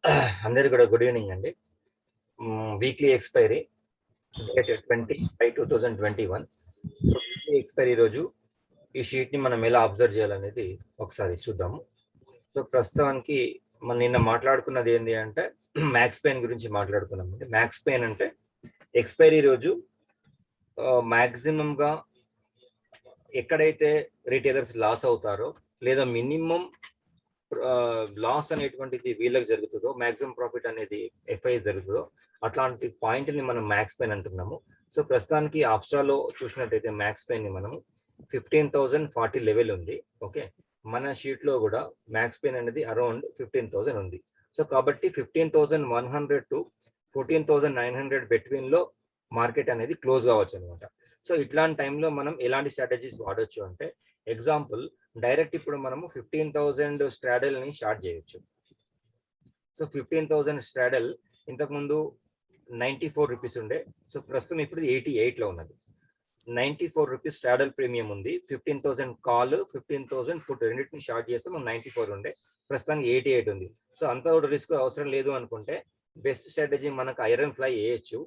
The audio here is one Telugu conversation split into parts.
అందరికి కూడా గుడ్ ఈవినింగ్ అండి. Weekly expiry date 20/5/2021. So weekly expiry రోజు ఈ షీట్ ని మనం ఎలా అబ్జర్వ్ చేయాలనేది ఒకసారి చూద్దాము. సో ప్రస్తుతానికి మనం నిన్న మాట్లాడుకున్నది ఏంటి అంటే మ్యాక్స్ పెయిన్ గురించి మాట్లాడుకున్నాం. మ్యాక్స్ పెయిన్ అంటే ఎక్స్పైరీ రోజు మాక్సిమం గా ఎక్కడైతే రిటైలర్స్ లాస్ అవుతారో లేదా మినిమం లాస్ అనేటువంటిది వీళ్ళకి జరుగుతుందో, మాక్సిమం ప్రాఫిట్ అనేది ఎఫ్ఐఎస్ జరుగుతుందో అట్లాంటి పాయింట్ ని మనం మ్యాక్స్ పెయిన్ అంటున్నాము. సో ప్రస్తుతానికి ఆప్స్ట్రాలో చూసినట్టయితే మ్యాక్స్ పెయిన్ ని మనం 15,040 లెవెల్ ఉంది. ఓకే, మన షీట్ లో కూడా మ్యాక్స్ పెయిన్ అనేది అరౌండ్ 15,000 ఉంది. సో కాబట్టి 15,100 టు 14,900 బిట్వీన్ లో మార్కెట్ అనేది క్లోజ్ కావచ్చు అనమాట. సో ఇట్లాంటి టైంలో మనం ఎలాంటి స్ట్రాటజీస్ వాడొచ్చు అంటే, ఎగ్జాంపుల్ డైరెక్ట్ ఇప్పుడు మనము 15,000 స్ట్రాడల్ ని స్టార్ట్ చేయొచ్చు. సో 15,000 స్ట్రాడల్ ఇంతకుముందు 94 రూపీస్ ఉండే, సో ప్రస్తుతం ఇప్పుడు 88 లో ఉన్నది. 94 రూపీస్ స్ట్రాడల్ ప్రీమియం ఉంది. 15,000 కాల్, 15,000 పుట్ రెండింటిని షార్ట్ చేస్తే మనం 94 ఉండే, ప్రస్తుతానికి 88 ఉంది. సో అంత రిస్క్ అవసరం లేదు అనుకుంటే బెస్ట్ స్ట్రాటజీ మనకు ఐరన్ ఫ్లై వేయచ్చు.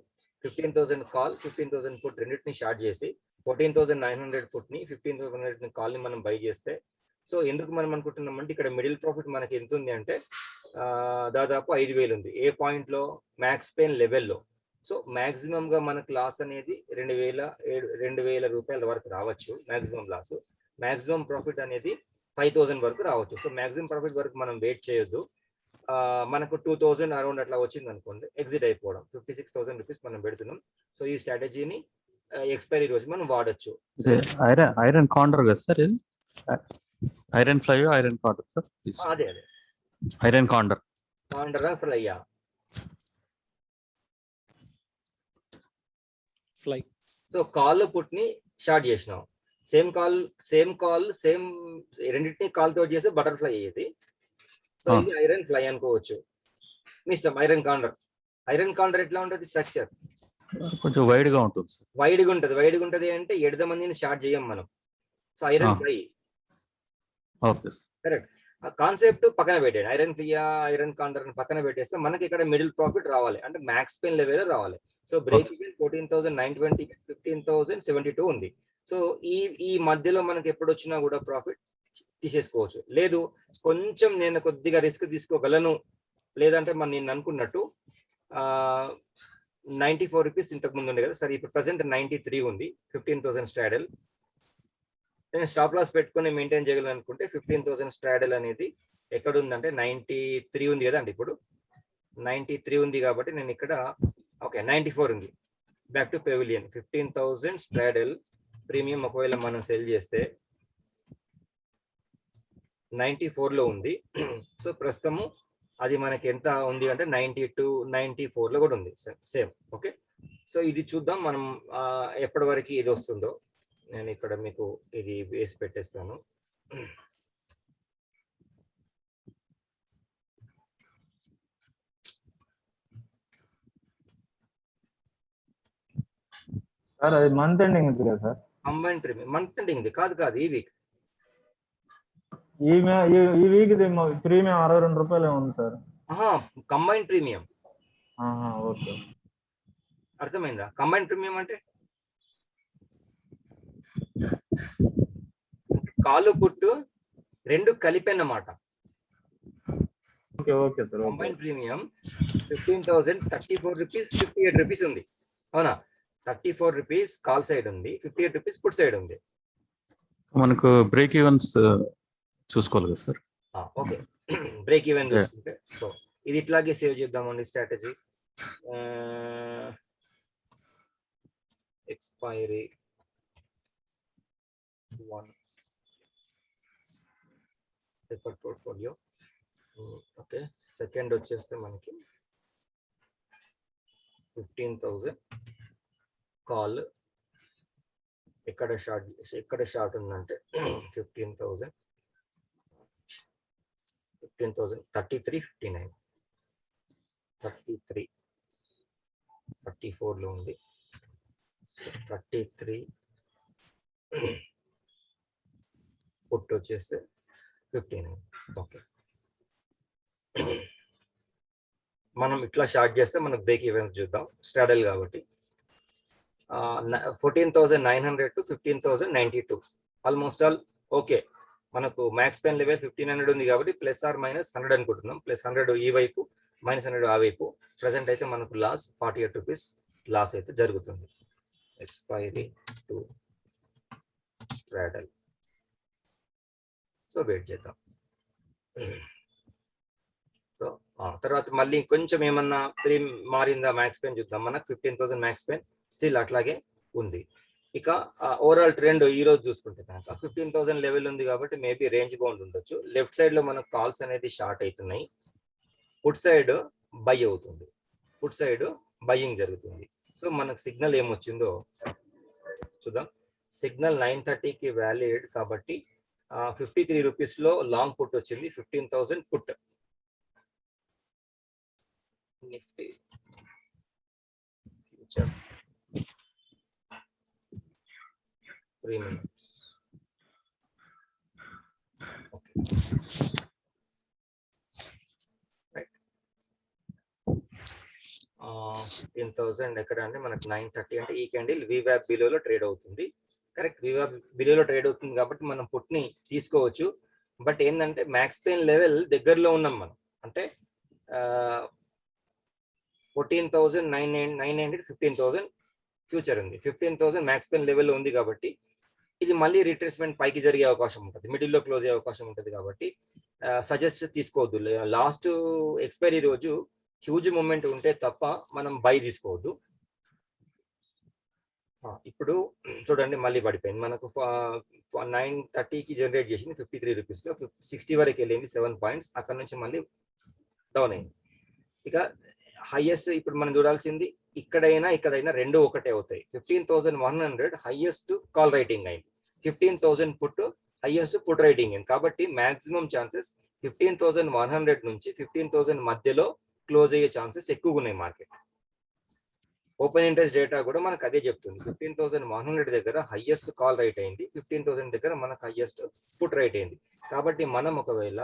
15,000 కాల్, 15,000 పుట్ రెండింటిని షార్ట్ చేసి 14,900 పుట్ ని 15,900 కాల్ ని మనం బై చేస్తే, సో ఎందుకు మనం అనుకుంటున్నామంటే ఇక్కడ మిడిల్ ప్రాఫిట్ మనకి ఎంత ఉంది అంటే దాదాపు 5,000 ఉంది. ఏ పాయింట్ లో? మ్యాక్స్ పెయిన్ లెవెల్లో. సో మాక్సిమం గా మనకు లాస్ అనేది 2,000 రూపాయల వరకు రావచ్చు. Maximum loss. మాక్సిమం ప్రాఫిట్ అనేది 5,000 వరకు రావచ్చు. సో మాక్సిమం ప్రాఫిట్ వరకు మనం వెయిట్ చేయొద్దు. మనకు 2,000 అరౌండ్ అట్లా వచ్చింది అనుకోండి, ఎగ్జిట్ అయిపోవడం. 56,000 రూపీస్ మనం పెడుతున్నాం. సో ఈ స్ట్రాటజీని ఎక్స్పైరీ రోజు మనం వాడచ్చు. ఐరన్ కాండర్ కదా సార్? ఇది iron fly, iron condor sir? అదే ఐరన్ కాండర్. కాండరా ఫ్లైయా? ఫ్లై. సో కాల్ పుట్ ని షార్ట్ చేసినాం. సేమ్ కాల్ రెండింటిని కాల్ తోటి చేస్తే బటర్ఫ్లై అయ్యేది. సో ఇది ఐరన్ ఫ్లై అనుకోవచ్చు. మీ ఇష్టం. Iron condor. ఐరన్ కాండర్ ఎట్లా ఉంటుంది స్ట్రక్చర్? కొంచెం వైడ్ గా ఉంటుంది. వైడ్ గా ఉంటది అంటే ఎడద మందిని షార్ట్ చేయం మనం. So iron fly. Okay, correct. Concept పక్కన పెట్టండి. ఐరన్ ఫ్లైయా, ఐరన్ కాండర్ పక్కన పెట్టేస్తే మనకి ఇక్కడ మిడిల్ ప్రాఫిట్ రావాలి అంటే మ్యాక్స్ పెయిన్ లెవెల్ రావాలి. సో బ్రేక్ ఈవెన్ 14,920, 15,072 ఉంది. సో ఈ మధ్యలో మనకి ఎప్పుడు వచ్చినా కూడా ప్రాఫిట్ తీసేసుకోవచ్చు. లేదు కొంచెం నేను కొద్దిగా రిస్క్ తీసుకోగలను, లేదంటే నేను అనుకున్నట్టు 94 రూపీస్ ఇంతకు ముందు ఉండే కదా సరే, ఇప్పుడు ప్రజెంట్ 93 ఉంది. 15,000 స్ట్రాడల్ నేను స్టాప్ లాస్ పెట్టుకుని మెయింటైన్ చేయగలను అనుకుంటే 15,000 స్ట్రాడల్ అనేది ఎక్కడ ఉందంటే 93 ఉంది కదా అండి. ఇప్పుడు 93 ఉంది కాబట్టి నేను ఇక్కడ ఓకే 94 ఉంది. Back to pavilion. 15,000 straddle premium ఒకవేళ మనం సెల్ చేస్తే 94 లో ఉంది. సో ప్రస్తుతము అది మనకి ఎంత ఉంది అంటే 92, 94 లో కూడా ఉంది సేమ్. ఓకే, సో ఇది చూద్దాం మనం ఎప్పటి వరకు ఇది వస్తుందో. నేను ఇక్కడ మీకు ఇది వేసి పెట్టేస్తాను. సార్ అది మంత్ ఎండింగ్ ఉంది కదా sir? Combine premium month ending కాదు ఈ వీక్. ఈ వీక్ ప్రీమియం 62 రూపాయలు ఉంది సార్. Combine premium. ఓకే, అర్థమైందా? కంబైన్ ప్రీమియం అంటే కాలు పుట్టు రెండు కలిపి అన్నమాట. Okay sir. Combine premium 15,034 rupees, 58 rupees ఉంది. అవునా? 34 రూపీస్ కాల్ సైడ్ ఉంది, 58 రూపీస్ పుట్ సైడ్ ఉంది. మనకు బ్రేక్ ఈవెన్స్ చూసుకోవాలి కదా సార్? ఓకే, బ్రేక్ ఈవెన్ చూసుకుంటే సో ఇది ఇట్లాగే సేవ్ చేద్దామండి strategy. Expiry 1 paper portfolio. Okay, second వచ్చేస్తే మనకి 15,000 కాల్. ఎక్కడ షార్ట్ ఉందంటే 15,000 33.59 33 34 లో ఉంది. 33 పుట్ వచ్చేస్తే 59. ఓకే, మనం ఇట్లా షార్ట్ చేస్తే మనకు బ్రేక్ ఈవెన్స్ చూద్దాం. స్ట్రాడల్ కాబట్టి 14,900 to 15,092 ఆల్మోస్ట్ ఆల్ ఓకే. మనకు మ్యాక్స్ పెన్ లెవెల్ 1500 ఉంది కాబట్టి ప్లస్ ఆర్ మైనస్ 100 అనుకుంటున్నాం. ప్లస్ 100 ఈ వైపు, మైనస్ 100 ఆ వైపు. ప్రజెంట్ అయితే మనకు లాస్ 48 రూపీస్ లాస్ అయితే జరుగుతుంది. Expiry to straddle. So wait చేద్దాం. సో తర్వాత మళ్ళీ కొంచెం ఏమన్నా మారిందా మ్యాక్స్ పెన్ చూద్దాం. మనకు 15,000 మ్యాక్స్ పెన్ స్టిల్ అట్లాగే ఉంది. ఇక ఓవరాల్ ట్రెండ్ ఈ రోజు చూసుకుంటే కనుక 15,000 లెవెల్ ఉంది కాబట్టి మేబీ రేంజ్ బౌండ్ ఉండొచ్చు. లెఫ్ట్ సైడ్ లో మనకు కాల్స్ అనేది షార్ట్ అవుతున్నాయి. పుట్ సైడ్ బై అవుతుంది. పుట్ సైడ్ బయ్యింగ్ జరుగుతుంది. సో మనకు సిగ్నల్ ఏమొచ్చిందో చూద్దాం. సిగ్నల్ 9:30కి వ్యాలిడ్ కాబట్టి 53 రూపీస్ లో లాంగ్ పుట్ వచ్చింది. 15,000 put. Nifty future 3 minutes. Okay. Right. 15,000 ఎక్కడ అంటే మనకు 9:30 అంటే ఈ క్యాండిల్ VWAP బిలోలో ట్రేడ్ అవుతుంది. కరెక్ట్, VWAP బిలోలో ట్రేడ్ అవుతుంది కాబట్టి మనం పుట్ ని తీసుకోవచ్చు. బట్ ఏంటంటే మ్యాక్స్ పెయిన్ లెవెల్ దగ్గరలో ఉన్నాం మనం. అంటే 14,900 15,000 ఫ్యూచర్ ఉంది. 15,000 మ్యాక్స్ పెన్ లెవెల్లో ఉంది కాబట్టి ఇది మళ్ళీ రిట్రేస్మెంట్ పైకి జరిగే అవకాశం ఉంటుంది. మిడిల్లో క్లోజ్ అయ్యే అవకాశం ఉంటుంది కాబట్టి సజెస్ట్ తీసుకోవద్దు. లాస్ట్ ఎక్స్పైరీ రోజు హ్యూజ్ మూమెంట్ ఉంటే తప్ప మనం బై తీసుకోవద్దు. ఇప్పుడు చూడండి మళ్ళీ పడిపోయింది. మనకు 9:30కి జనరేట్ చేసింది 53 రూపీస్లో 60 వరకు వెళ్ళింది 7 పాయింట్స్. అక్కడ నుంచి మళ్ళీ డౌన్ అయింది. ఇక హైయెస్ట్ ఇప్పుడు మనం చూడాల్సింది ఇక్కడైనా రెండు ఒకటే అవుతాయి. 15,100 హైయెస్ట్ కాల్ రైటింగ్ అయింది. 15,000 పుట్ హైయెస్ట్ పుట్ రైటింగ్ అయింది. కాబట్టి మాక్సిమం ఛాన్సెస్ 15,100 నుంచి 15,000 మధ్యలో క్లోజ్ అయ్యే ఛాన్సెస్ ఎక్కువగా ఉన్నాయి. మార్కెట్ ఓపెన్ ఇంట్రెస్ట్ డేటా కూడా మనకు అదే చెప్తుంది. 15,100 దగ్గర హైయెస్ట్ కాల్ రైట్ అయింది. 15,000 దగ్గర మనకు హైయెస్ట్ పుట్ రైట్ అయింది. కాబట్టి మనం ఒకవేళ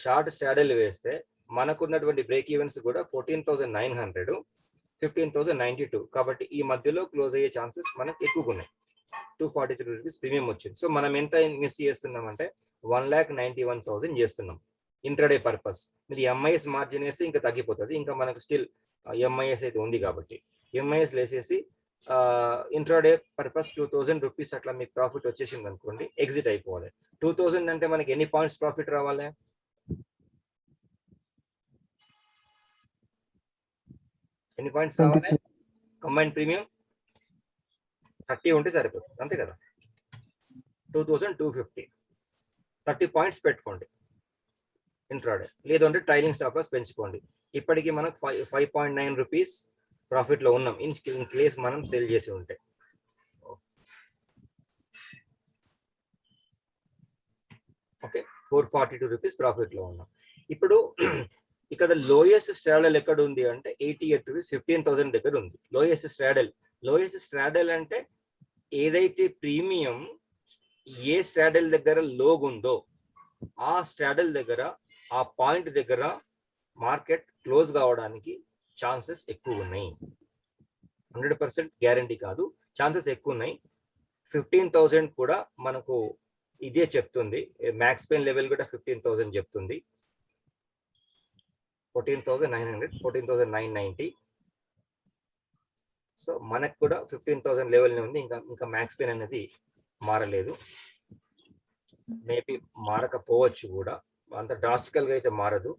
షార్ట్ స్ట్రాడల్ వేస్తే మనకున్నటువంటి బ్రేక్ ఈవెన్స్ కూడా 14,900 15,092. కాబట్టి ఈ మధ్యలో క్లోజ్ అయ్యే ఛాన్సెస్ మనకు ఎక్కువగా ఉన్నాయి. 243 రూపీస్ ప్రీమియం వచ్చింది. సో మనం ఎంత మిస్ చేస్తున్నామంటే 1,91,000 చేస్తున్నాం ఇంట్రాడే పర్పస్. మీరు ఎంఐఎస్ మార్జిన్ వేస్తే ఇంకా తగ్గిపోతుంది. ఇంకా మనకు స్టిల్ ఎంఐఎస్ అయితే ఉంది కాబట్టి ఎంఐఎస్ వేసేసి ఇంట్రాడే పర్పస్ 2,000 రూపీస్ అట్లా మీకు ప్రాఫిట్ వచ్చేసింది అనుకోండి, ఎగ్జిట్ అయిపోవాలి. 2,000 అంటే మనకి ఎన్ని పాయింట్స్ ప్రాఫిట్ రావాలి? ఎన్ని పాయింట్స్ రావాలి? కంబైన్ ప్రీమియం 30 ఉంటే సరిపోతుంది, అంతే కదా. 2,250 30 పాయింట్స్ పెట్టుకోండి ఇంట్రాడే. లేదంటే ట్రైలింగ్ స్టాప్ లాస్ పెంచుకోండి. ఇప్పటికీ మనకు 5.9 రూపీస్ ప్రాఫిట్ లో ఉన్నాం ఇన్ కేస్ మనం సేల్ చేసి ఉంటే. ఓకే, 442 రూపీస్ ప్రాఫిట్ లో ఉన్నాం. ఇప్పుడు ఇక్కడ లోయెస్ట్ స్ట్రాడల్ ఎక్కడ ఉంది అంటే 88 రూపీస్ 15,000 దగ్గర ఉంది లోయెస్ట్ స్ట్రాడల్. లోయెస్ట్ స్ట్రాడల్ అంటే ఏదైతే ప్రీమియం ఏ స్ట్రాడల్ దగ్గర లోగ్ ఉందో ఆ స్ట్రాడల్ దగ్గర ఆ పాయింట్ దగ్గర మార్కెట్ క్లోజ్ కావడానికి ఛాన్సెస్ ఎక్కువ ఉన్నాయి. 100% గ్యారంటీ కాదు, ఛాన్సెస్ ఎక్కువ ఉన్నాయి. 15,000 కూడా మనకు ఇదే చెప్తుంది. మ్యాక్స్ పెయిన్ లెవెల్ కూడా 15,000 చెప్తుంది. 14,900 14,990. సో మనకు కూడా 15,000 లెవెల్నే ఉంది. ఇంకా మ్యాక్స్ పెయిన్ అనేది మారలేదు. మేబీ మారకపోవచ్చు కూడా, అంత డ్రాస్టికల్గా అయితే మారదు.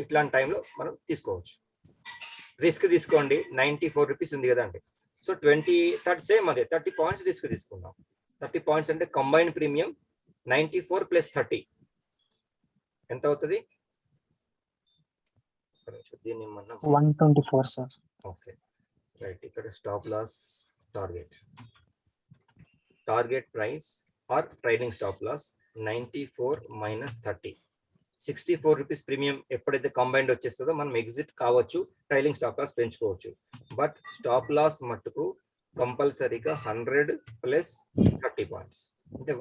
ఇట్లాంటి టైంలో మనం తీసుకోవచ్చు. రిస్క్ తీసుకోండి. 94 రూపీస్ ఉంది కదా అండి. సో 30 సేమ్ అదే 30 పాయింట్స్ రిస్క్ తీసుకుందాం. 30 పాయింట్స్ అంటే కంబైన్డ్ ప్రీమియం 94 + 30 ఎంత అవుతుంది? దీన్ని మనం 124 సార్. Okay right. ఇక్కడ stop loss target price or trailing stop loss 94 - 30 64 rupees premium ఎప్పుడైతే కంబైన్డ్ వచ్చేస్తుందో మనం ఎగ్జిట్ కావచ్చు, ట్రైలింగ్ స్టాప్ లాస్ పెంచుకోవచ్చు. బట్ స్టాప్ లాస్ మట్టుకు కంపల్సరీగా 100 + 30 పాయింట్స్ అంటే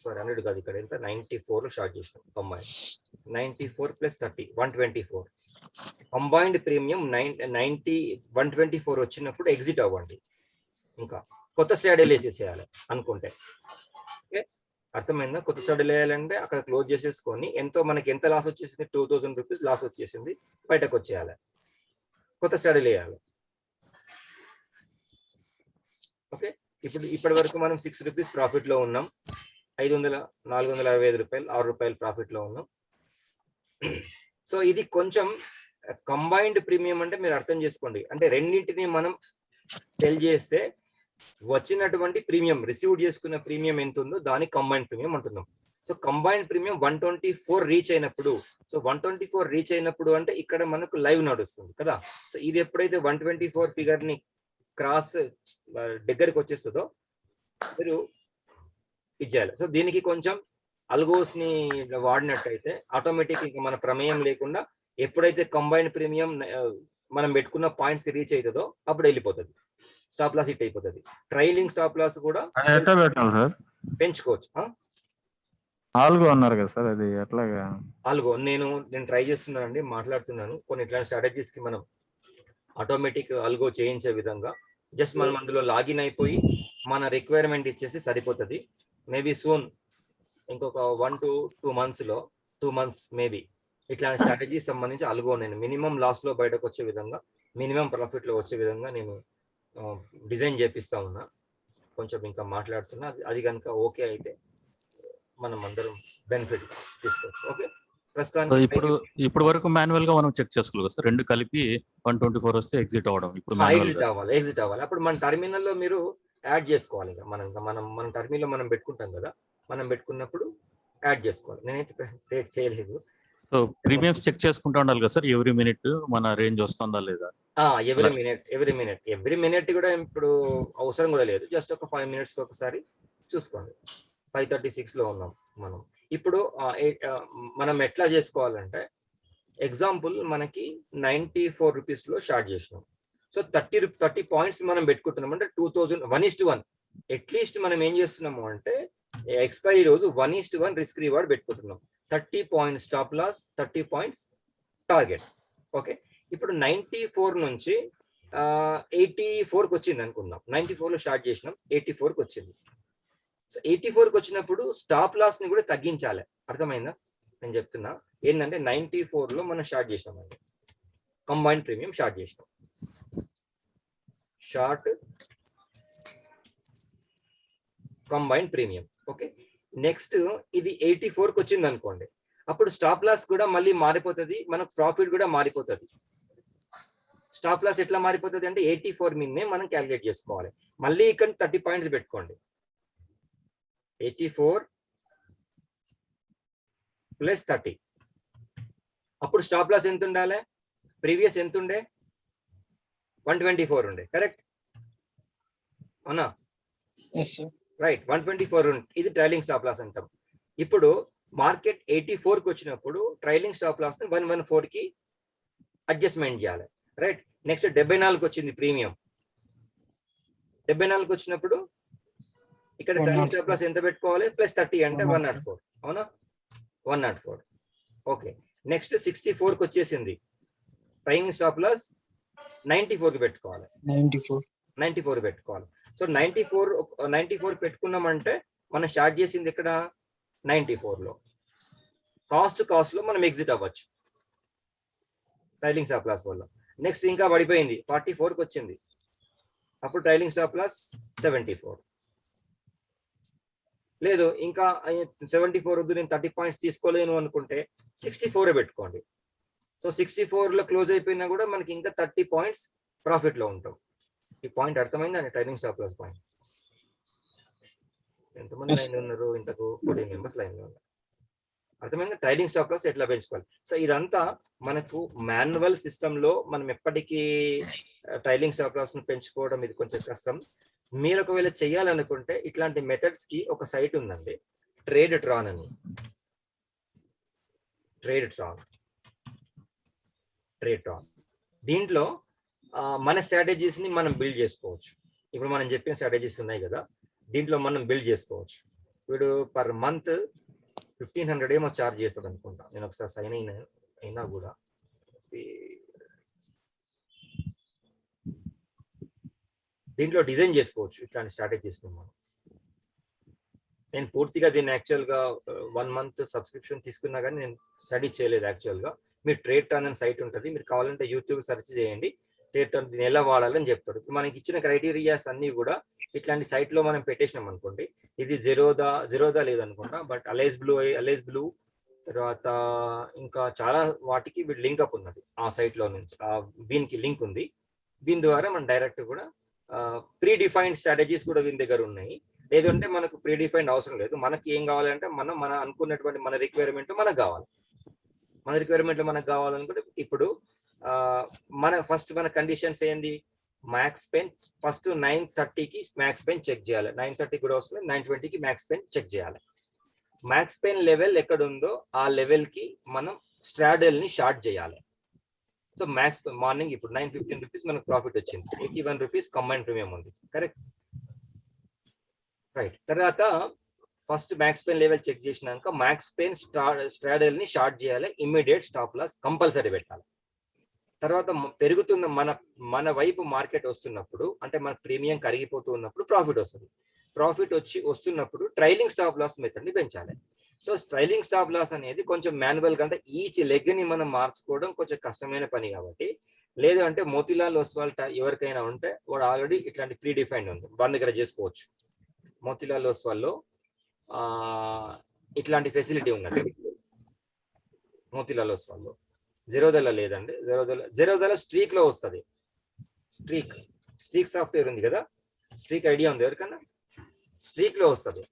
సారీ 100 కాదు, ఇక్కడ ఎంత 94 లో షార్ట్ చేసినాం కంబైన్. 94 ప్లస్ 30 124. కంబైన్డ్ ప్రీమియం 124 వచ్చినప్పుడు ఎగ్జిట్ అవ్వండి, ఇంకా కొత్త స్ట్రాటజీ వేసేసేయాలి అనుకుంటే. ఓకే, అర్థమైందా? కొత్త స్ట్రాటజీ వేయాలంటే అక్కడ క్లోజ్ చేసేసుకొని మనకి ఎంత లాస్ వచ్చేసింది, 2000 రూపీస్ లాస్ వచ్చేసింది, బయటకు వచ్చేయాలి, కొత్త స్ట్రాటజీ వేయాలి. ఓకే, ఇప్పటి వరకు మనం 6 రూపీస్ ప్రాఫిట్ లో ఉన్నాం, 465 రూపాయలు 6 రూపాయలు ప్రాఫిట్ లో ఉన్నాం. సో ఇది కొంచెం కంబైన్డ్ ప్రీమియం అంటే మీరు అర్థం చేసుకోండి, అంటే రెండింటిని మనం సెల్ చేస్తే వచ్చినటువంటి ప్రీమియం, రిసీవ్ చేసుకున్న ప్రీమియం ఎంత ఉందో దాన్ని కంబైన్డ్ ప్రీమియం అంటున్నాం. సో కంబైన్డ్ ప్రీమియం 124 రీచ్ అయినప్పుడు, సో 124 రీచ్ అయినప్పుడు అంటే ఇక్కడ మనకు లైవ్ నడుస్తుంది కదా. సో ఇది ఎప్పుడైతే 124 ఫిగర్ ని క్రాస్ దగ్గరికి వచ్చేస్తుందో మీరు ఇచ్చేయాలి. సో దీనికి కొంచెం అల్గోస్ ని వాడినట్టయితే ఆటోమేటిక్ ఇంకా మన ప్రమేయం లేకుండా ఎప్పుడైతే కంబైన్డ్ ప్రీమియం మనం పెట్టుకున్న పాయింట్స్ కి రీచ్ అవుతుందో అప్పుడు వెళ్ళిపోతుంది, స్టాప్ లాస్ హిట్ అయిపోతుంది. ట్రైలింగ్ స్టాప్ లాస్ కూడా ఎట్లా పెట్టాలి సార్? పెంచుకోవచ్చు. ఆల్గో అన్నారు కదా సార్, అది ఎట్లాగా? ఆల్గో నేను ట్రై చేస్తున్నానండి, మాట్లాడుతున్నాను. కొన్ని ఇట్లాంటి స్ట్రాటజీస్ కి మనం ఆటోమేటిక్ ఆల్గో చేయించే విధంగా జస్ట్ మనం అందులో లాగిన్ అయిపోయి మన రిక్వైర్మెంట్ ఇచ్చేసి సరిపోతుంది. మేబీ సూన్ ఇంకొక 1 to 2 months లో 2 months మేబీ ఇట్లాంటి స్ట్రాటజీస్ సంబంధించి ఆల్గో నేను మినిమం లాస్ లో బయటకు వచ్చే విధంగా, మినిమం ప్రాఫిట్ లో వచ్చే విధంగా నేను డిజైన్ చేపిస్తా ఉన్నా. కొంచెం ఇంకా మాట్లాడుతున్నా, అది కనుక ఓకే అయితే మనం అందరం బెనిఫిట్ తీసుకోవచ్చు. ఓకే, ప్రస్తుతానికి ఇప్పుడు వరకు మాన్యువల్ గా మనం చెక్ చేసుకోవాలి సార్, రెండు కలిపి 124 వస్తే ఎగ్జిట్ అవ్వడం. ఇప్పుడు ఎగ్జిట్ అవ్వాలి. అప్పుడు మన టర్మినల్ లో మీరు యాడ్ చేసుకోవాలి. ఇంకా మన టర్మినల్ లో మనం పెట్టుకుంటాం కదా, మనం పెట్టుకున్నప్పుడు యాడ్ చేసుకోవాలి. నేనైతే ట్రేడ్ చేయలేదు. సో ప్రీమియమ్స్ చెక్ చేసుకుంటా ఉండాలి కదా సార్, ఎవ్రీ మినిట్ మన రేంజ్ వస్తుందా లేదా? ఎవ్రీ మినిట్ కూడా ఇప్పుడు అవసరం కూడా లేదు, జస్ట్ ఒక 5 minutes ఒకసారి చూసుకోండి. 5:36 లో ఉన్నాం మనం ఇప్పుడు. మనం ఎట్లా చేసుకోవాలంటే, ఎగ్జాంపుల్ మనకి 94 రూపీస్ లో షార్ట్ చేసినాం. సో 30 పాయింట్స్ మనం పెట్టుకుంటున్నాం అంటే 2000 1:1. అట్లీస్ట్ మనం ఏం చేస్తున్నాము అంటే ఎక్స్పైరీ రోజు 1:1 రిస్క్ రివార్డ్ పెట్టుకుంటున్నాం. 30 points stop loss, 30 points target. Okay, ఇప్పుడు 94 నుంచి 84కి వచ్చింది అనుకుందాం. 94 లో స్టార్ట్ చేసినాం, 84కి వచ్చింది. సో 84కి వచ్చినప్పుడు స్టాప్ లాస్ ని కూడా తగ్గించాలి. అర్థమైందా? నేను చెప్తున్నా ఏంటంటే 94 లో మనం స్టార్ట్ చేసినాం అండి, కంబైన్డ్ ప్రీమియం స్టార్ట్ చేసినాం. Short combined premium. Okay, next ఇది 84కి వచ్చింది అనుకోండి, అప్పుడు స్టాప్ లాస్ కూడా మళ్ళీ మారిపోతుంది, మనకు ప్రాఫిట్ కూడా మారిపోతుంది. స్టాప్ లాస్ ఎట్లా మారిపోతుంది అంటే 84 మీదనే మనం క్యాలిక్యులేట్ చేసుకోవాలి. మళ్ళీ ఇక్కడ 30 పాయింట్స్ పెట్టుకోండి. 84 ప్లస్ 30, అప్పుడు స్టాప్ లాస్ ఎంత ఉండాలి? ప్రీవియస్ ఎంత ఉండే? 124 ఉండే, కరెక్ట్ అవునా? రైట్, 124 ఇది ట్రైలింగ్ స్టాప్ లాస్ అంటాం. ఇప్పుడు మార్కెట్ 84కి వచ్చినప్పుడు ట్రైలింగ్ స్టాప్ లాస్ ని 114కి అడ్జస్ట్మెంట్ చేయాలి. రైట్, నెక్స్ట్ 74కి వచ్చింది ప్రీమియం. 74కి వచ్చినప్పుడు ఇక్కడ ట్రైలింగ్ స్టాప్ లాస్ ఎంత పెట్టుకోవాలి? ప్లస్ 30 అంటే 104, అవునా? 104. ఓకే, నెక్స్ట్ 64కి వచ్చేసింది, ట్రైలింగ్ స్టాప్ లాస్ 94కి పెట్టుకోవాలి. 94 పెట్టుకోవాలి. సో 94 పెట్టుకున్నామంటే మనం స్టార్ట్ చేసింది ఇక్కడ 94 లో. కాస్ట్ లో మనం ఎగ్జిట్ అవ్వచ్చు ట్రైలింగ్ స్టాప్ లాస్ వల్ల. నెక్స్ట్ ఇంకా పడిపోయింది, 44కి వచ్చింది, అప్పుడు ట్రైలింగ్ స్టాప్ లాస్ 74. లేదు ఇంకా 74 వద్దు, నేను 30 పాయింట్స్ తీసుకోలేను అనుకుంటే 64 పెట్టుకోండి. సో 64 లో క్లోజ్ అయిపోయినా కూడా మనకి ఇంకా 30 పాయింట్స్ ప్రాఫిట్ లో ఉంటాం. ఈ పాయింట్ అర్థమైందండి? Trailing stop loss point. ఎంతమంది లైన్ ఉన్నారు? ఇంతకు 14 మెంబర్స్ లైన్ లో ఉన్నారు. అర్థమైంది ట్రైలింగ్ స్టాప్ లాస్ ఎట్లా పెంచుకోవాలి. సో ఇదంతా మనకు మాన్యువల్ సిస్టమ్ లో మనం ఎప్పటికీ ట్రైలింగ్ స్టాప్ లాస్ ను పెంచుకోవడం ఇది కొంచెం కష్టం. మీరు ఒకవేళ చేయాలనుకుంటే ఇట్లాంటి మెథడ్స్ కి ఒక సైట్ ఉందండి, ట్రేడ్ ట్రాన్ అని. ట్రేడ్ ట్రాన్ దీంట్లో మన స్ట్రాటజీస్ ని మనం బిల్డ్ చేసుకోవచ్చు. ఇప్పుడు మనం చెప్పిన స్ట్రాటజీస్ ఉన్నాయి కదా, దీంట్లో మనం బిల్డ్ చేసుకోవచ్చు. వీడు పర్ మంత్ 1500 ఏమో ఛార్జ్ చేస్తాడు అనుకుంటా. నేను ఒకసారి సైన్ అయినా కూడా దీంట్లో డిజైన్ చేసుకోవచ్చు ఇట్లాంటి స్ట్రాటజీస్ మనం. నేను పూర్తిగా దీన్ని యాక్చువల్గా 1 month సబ్స్క్రిప్షన్ తీసుకున్నా కానీ నేను స్టడీ చేయలేదు యాక్చువల్గా. మీరు ట్రేడ్ టర్న్ అని సైట్ ఉంటుంది, మీరు కావాలంటే యూట్యూబ్ సెర్చ్ చేయండి, ట్రేడ్ టర్న్ దీన్ని ఎలా వాడాలని చెప్తాడు. మనకి ఇచ్చిన క్రైటీరియాస్ అన్ని కూడా ఇట్లాంటి సైట్లో మనం పెట్టేసినాం అనుకోండి. ఇది జెరోదా లేదనుకుంటా, బట్ అలైజ్ బ్లూ తర్వాత ఇంకా చాలా వాటికి లింక్ అప్ ఉన్నది ఆ సైట్లో నుంచి. దీనికి లింక్ ఉంది, దీని ద్వారా మనం డైరెక్ట్ కూడా ప్రీ డిఫైన్డ్ స్ట్రాటజీస్ కూడా వీని దగ్గర ఉన్నాయి. లేదంటే మనకు ప్రీ డిఫైన్డ్ అవసరం లేదు. మనకి ఏం కావాలంటే మన అనుకున్నటువంటి మన రిక్వైర్మెంట్ మనకు కావాలి. మన రిక్వైర్మెంట్ మనకు కావాలనుకుంటే ఇప్పుడు మన కండిషన్స్ ఏంది, మ్యాక్స్ పెన్ ఫస్ట్ 930కి మ్యాక్స్ పెన్ చెక్ చేయాలి, 930 కూడా వస్తుంది, 920కి మ్యాక్స్ పెన్ చెక్ చేయాలి. మ్యాక్స్ పెన్ లెవెల్ ఎక్కడ ఉందో ఆ లెవెల్ కి మనం స్ట్రాడల్ ని షార్ట్ చేయాలి. సో మ్యాక్స్ మార్నింగ్ ఇప్పుడు 915 రూపీస్ మనకు ప్రాఫిట్ వచ్చింది, 81 రూపీస్ కంబైన్ ప్రీమియం ఉంది, కరెక్ట్ రైట్. తర్వాత first max pain level check చేసినాక మ్యాక్స్ పెన్ స్ట్రాడల్ ని షార్ట్ చేయాలి, ఇమ్మీడియట్ స్టాప్ లాస్ కంపల్సరీ పెట్టాలి. తర్వాత పెరుగుతున్న మన వైపు మార్కెట్ వస్తున్నప్పుడు, అంటే మన ప్రీమియం కరిగిపోతూ ఉన్నప్పుడు ప్రాఫిట్ వస్తుంది. ప్రాఫిట్ వస్తున్నప్పుడు ట్రైలింగ్ స్టాప్ లాస్ మెథడ్ ని పెంచాలి. సో ట్రైలింగ్ స్టాప్ లాస్ అనేది కొంచెం మాన్యువల్ గా, అంటే ఈచ్ లెగ్ ని మనం మార్చుకోవడం కొంచెం కష్టమైన పని కాబట్టి, లేదు అంటే మోతీలాల్ ఒస్వాల్ ఎవరికైనా ఉంటే వాడు ఆల్రెడీ ఇట్లాంటి ప్రీ డిఫైన్డ్ ఉంది, వాళ్ళ దగ్గర చేసుకోవచ్చు. మోతీలాల్ ఒస్వాల్లో ఇట్లాంటి ఫెసిలిటీ ఉన్నది, మోతీలాల్ ఒస్వాల్లో. జెరోదాలో లేదండి, జెరోదాలో స్ట్రీక్ లో వస్తుంది. స్ట్రీక్ సాఫ్ట్వేర్ ఉంది కదా, స్ట్రీక్ ఐడియా ఉంది ఎవరికన్నా? స్ట్రీక్ లో వస్తుంది,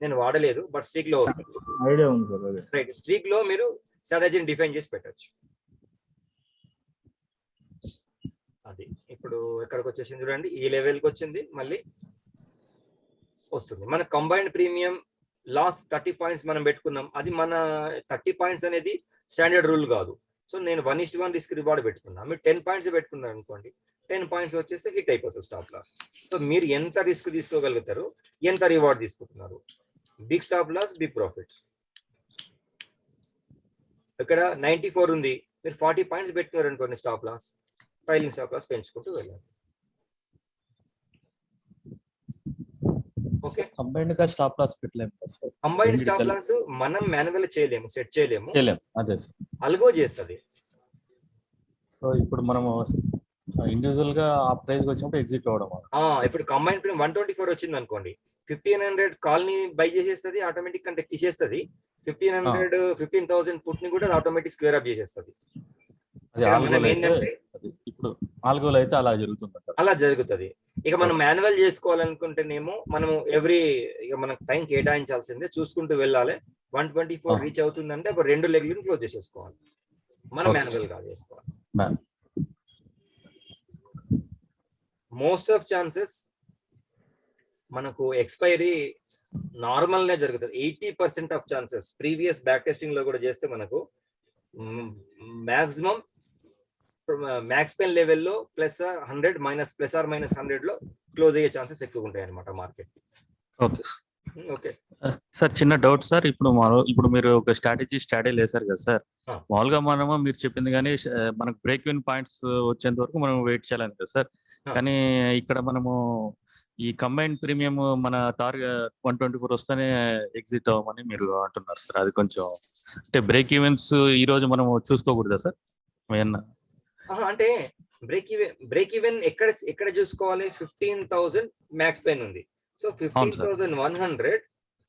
నేను వాడలేదు బట్ స్ట్రీక్ లో వస్తుంది, ఐడియా ఉంది సార్. రైట్. స్ట్రీక్ లో మీరు స్ట్రాటజీని డిఫైన్ చేసి పెట్టచ్చు. అది ఇప్పుడు ఎక్కడికి వచ్చేసింది చూడండి, ఈ లెవెల్కి వచ్చింది, మళ్ళీ వస్తుంది. మన కంబైన్డ్ ప్రీమియం లాస్ట్ 30 పాయింట్స్ మనం పెట్టుకున్నాం. అది మన 30 పాయింట్స్ అనేది స్టాండర్డ్ రూల్ కాదు. సో నేను 1:1 రిస్క్ రివార్డ్ పెట్టుకున్నా, మీరు 10 పాయింట్స్ పెట్టుకున్నారు అనుకోండి, 10 పాయింట్స్ వచ్చేస్తే హిట్ అయిపోతుంది స్టాప్ లాస్. సో మీరు ఎంత రిస్క్ తీసుకోగలుగుతారు, ఎంత రివార్డ్ తీసుకుంటున్నారు, big stop loss big profits. ఇక్కడ 94 ఉంది, మీరు 40 పాయింట్స్ పెట్టుకున్నారు అనుకోండి stop loss, trailing stop loss పెంచుకుంటూ వెళ్ళాలి. ఓకే, కంబైన్డ్ గా స్టాప్ లాస్ పెట్టలేము సార్. కంబైన్డ్ స్టాప్ లాస్ మనం మాన్యువల్ చేయలేము, సెట్ చేయలేము, అదే సార్, అల్గో చేస్తుంది. సో ఇప్పుడు మనము ఇండివిజువల్ గా ఆ ప్రైస్ వచ్చినప్పుడు ఎగ్జిట్ అవ్వడం. ఇప్పుడు కంబైన్ ప్రీమియం 124 వచ్చింది అనుకోండి, 1500 కాల్ ని బై చేసేస్తుంది, ఆటోమేటిక్ అంటే తీసేస్తుంది. 15,000 పుట్ ని కూడా ఆటోమేటిక్ స్క్వేర్ అప్ చేసేస్తుంది. ఇప్పుడు ఆల్గోలో అయితే అలా జరుగుతుంది. ఇక మనం మాన్యువల్ చేసుకోవాలనుకుంటేనేమో మనము ఇక మనకు టైం కేటాయించాల్సిందే, చూసుకుంటూ వెళ్ళాలి. 124 రీచ్ అవుతుందంటే ఒక 2 లెగ్లను క్లోజ్ చేసేసుకోవాలి, మనం మాన్యువల్ గా చేసుకోవాలి. మోస్ట్ ఆఫ్ ఛాన్సెస్ మనకు ఎక్స్పైరీ నార్మల్ గా జరుగుతుంది. 80% of chances previous back testing లో కూడా చేస్తే మనకు మాక్సిమం మ్యాక్స్ పెన్ లెవెల్లో +100 ±100 లో క్లోజ్ అయ్యే ఛాన్సెస్ ఎక్కువ ఉంటాయి అనమాట మార్కెట్. ఓకే సార్, చిన్న డౌట్ సార్. ఇప్పుడు మీరు ఒక స్ట్రాటజీ వేశారు కదా సార్, మామూలుగా మనము మీరు చెప్పింది కానీ మనకు బ్రేక్ ఈవెన్ పాయింట్స్ వచ్చేంత వరకు మనం వెయిట్ చేయాలని కదా సార్. కానీ ఇక్కడ మనము ఈ కంబైన్డ్ ప్రీమియం మన టార్గెట్ 124 వస్తేనే ఎగ్జిట్ అవ్వమని మీరు అంటున్నారు సార్. అది కొంచెం అంటే బ్రేక్ ఈవెన్స్ ఈ రోజు మనం చూసుకోకూడదా సార్? అంటే బ్రేక్ ఈవెన్ ఎక్కడ చూసుకోవాలి? 15,000 మ్యాక్స్ పెన్ ఉంది. సో 15,100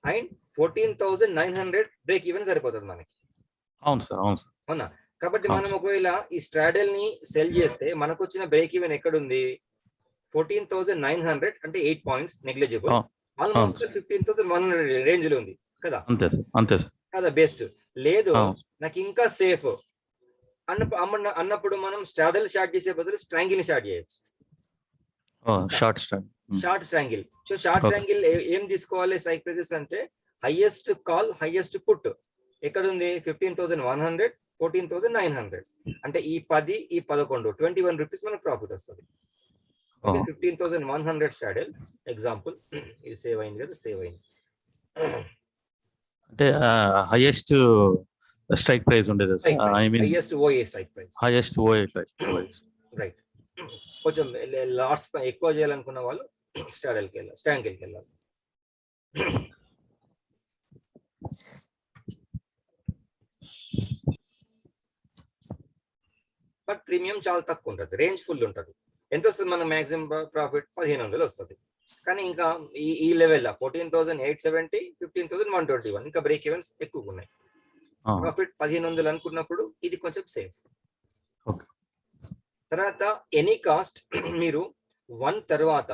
అండ్ 14,900 బ్రేక్ ఈవెన్ సరిపోతుంది మనకి. అవును సార్. అవునా? కాబట్టి మనం ఒకవేళ ఈ స్ట్రాడల్ ని సెల్ చేస్తే మనకు వచ్చిన బ్రేక్ ఈవెన్ ఎక్కడుంది? 14,900 అంటే 8 పాయింట్స్ నెగ్లిజిబుల్, ఆల్మోస్ట్ 15,100 రేంజ్ లో ఉంది కదా. అంతే సార్ కదా బెస్ట్. లేదు నాకు ఇంకా సేఫ్ అన్నప్పుడు మనం స్ట్రాడల్ షార్ట్ చేసే బదులు స్ట్రాంగిల్ ని స్టార్ట్ చేయొచ్చు. షార్ట్ స్ట్రాంగిల్. సో షార్ట్ స్ట్రాంగిల్ ఏం తీసుకోవాలి స్ట్రైక్ ప్రైసెస్ అంటే హైయెస్ట్ కాల్ హైయెస్ట్ పుట్ ఎక్కడ ఉంది? 15,100 14,900 అంటే ఈ 10 ఈ 11 21 రూపీస్ మనకు ప్రాఫిట్ వస్తుంది. 15,100 స్ట్రాడల్ ఎగ్జాంపుల్, ఇది సేవ్ అయింది కదా, సేవ్ అయింది. అంటే హైయెస్ట్ స్ట్రైక్ ప్రైస్ ఉండేది sir, I mean highest OI strike price. Highest OI right. కొంచెం లాట్స్ ఎక్కువ చేయాలనుకున్న వాళ్ళు స్టాండ్కి వెళ్ళాలి. బట్ ప్రీమియం చాలా తక్కువ ఉంటుంది, రేంజ్ ఫుల్ ఉంటుంది. ఎంత వస్తుంది మనకు మాక్సిమం ప్రాఫిట్? 1500 వస్తుంది. కానీ ఇంకా ఈ లెవెల్ 14,870, 15,121 ఇంకా బ్రేక్ ఈవెన్స్ ఎక్కువ ఉన్నాయి. ప్రాఫిట్ 1500 అనుకున్నప్పుడు ఇది కొంచెం సేఫ్. తర్వాత ఎనీ కాస్ట్ మీరు 1 తర్వాత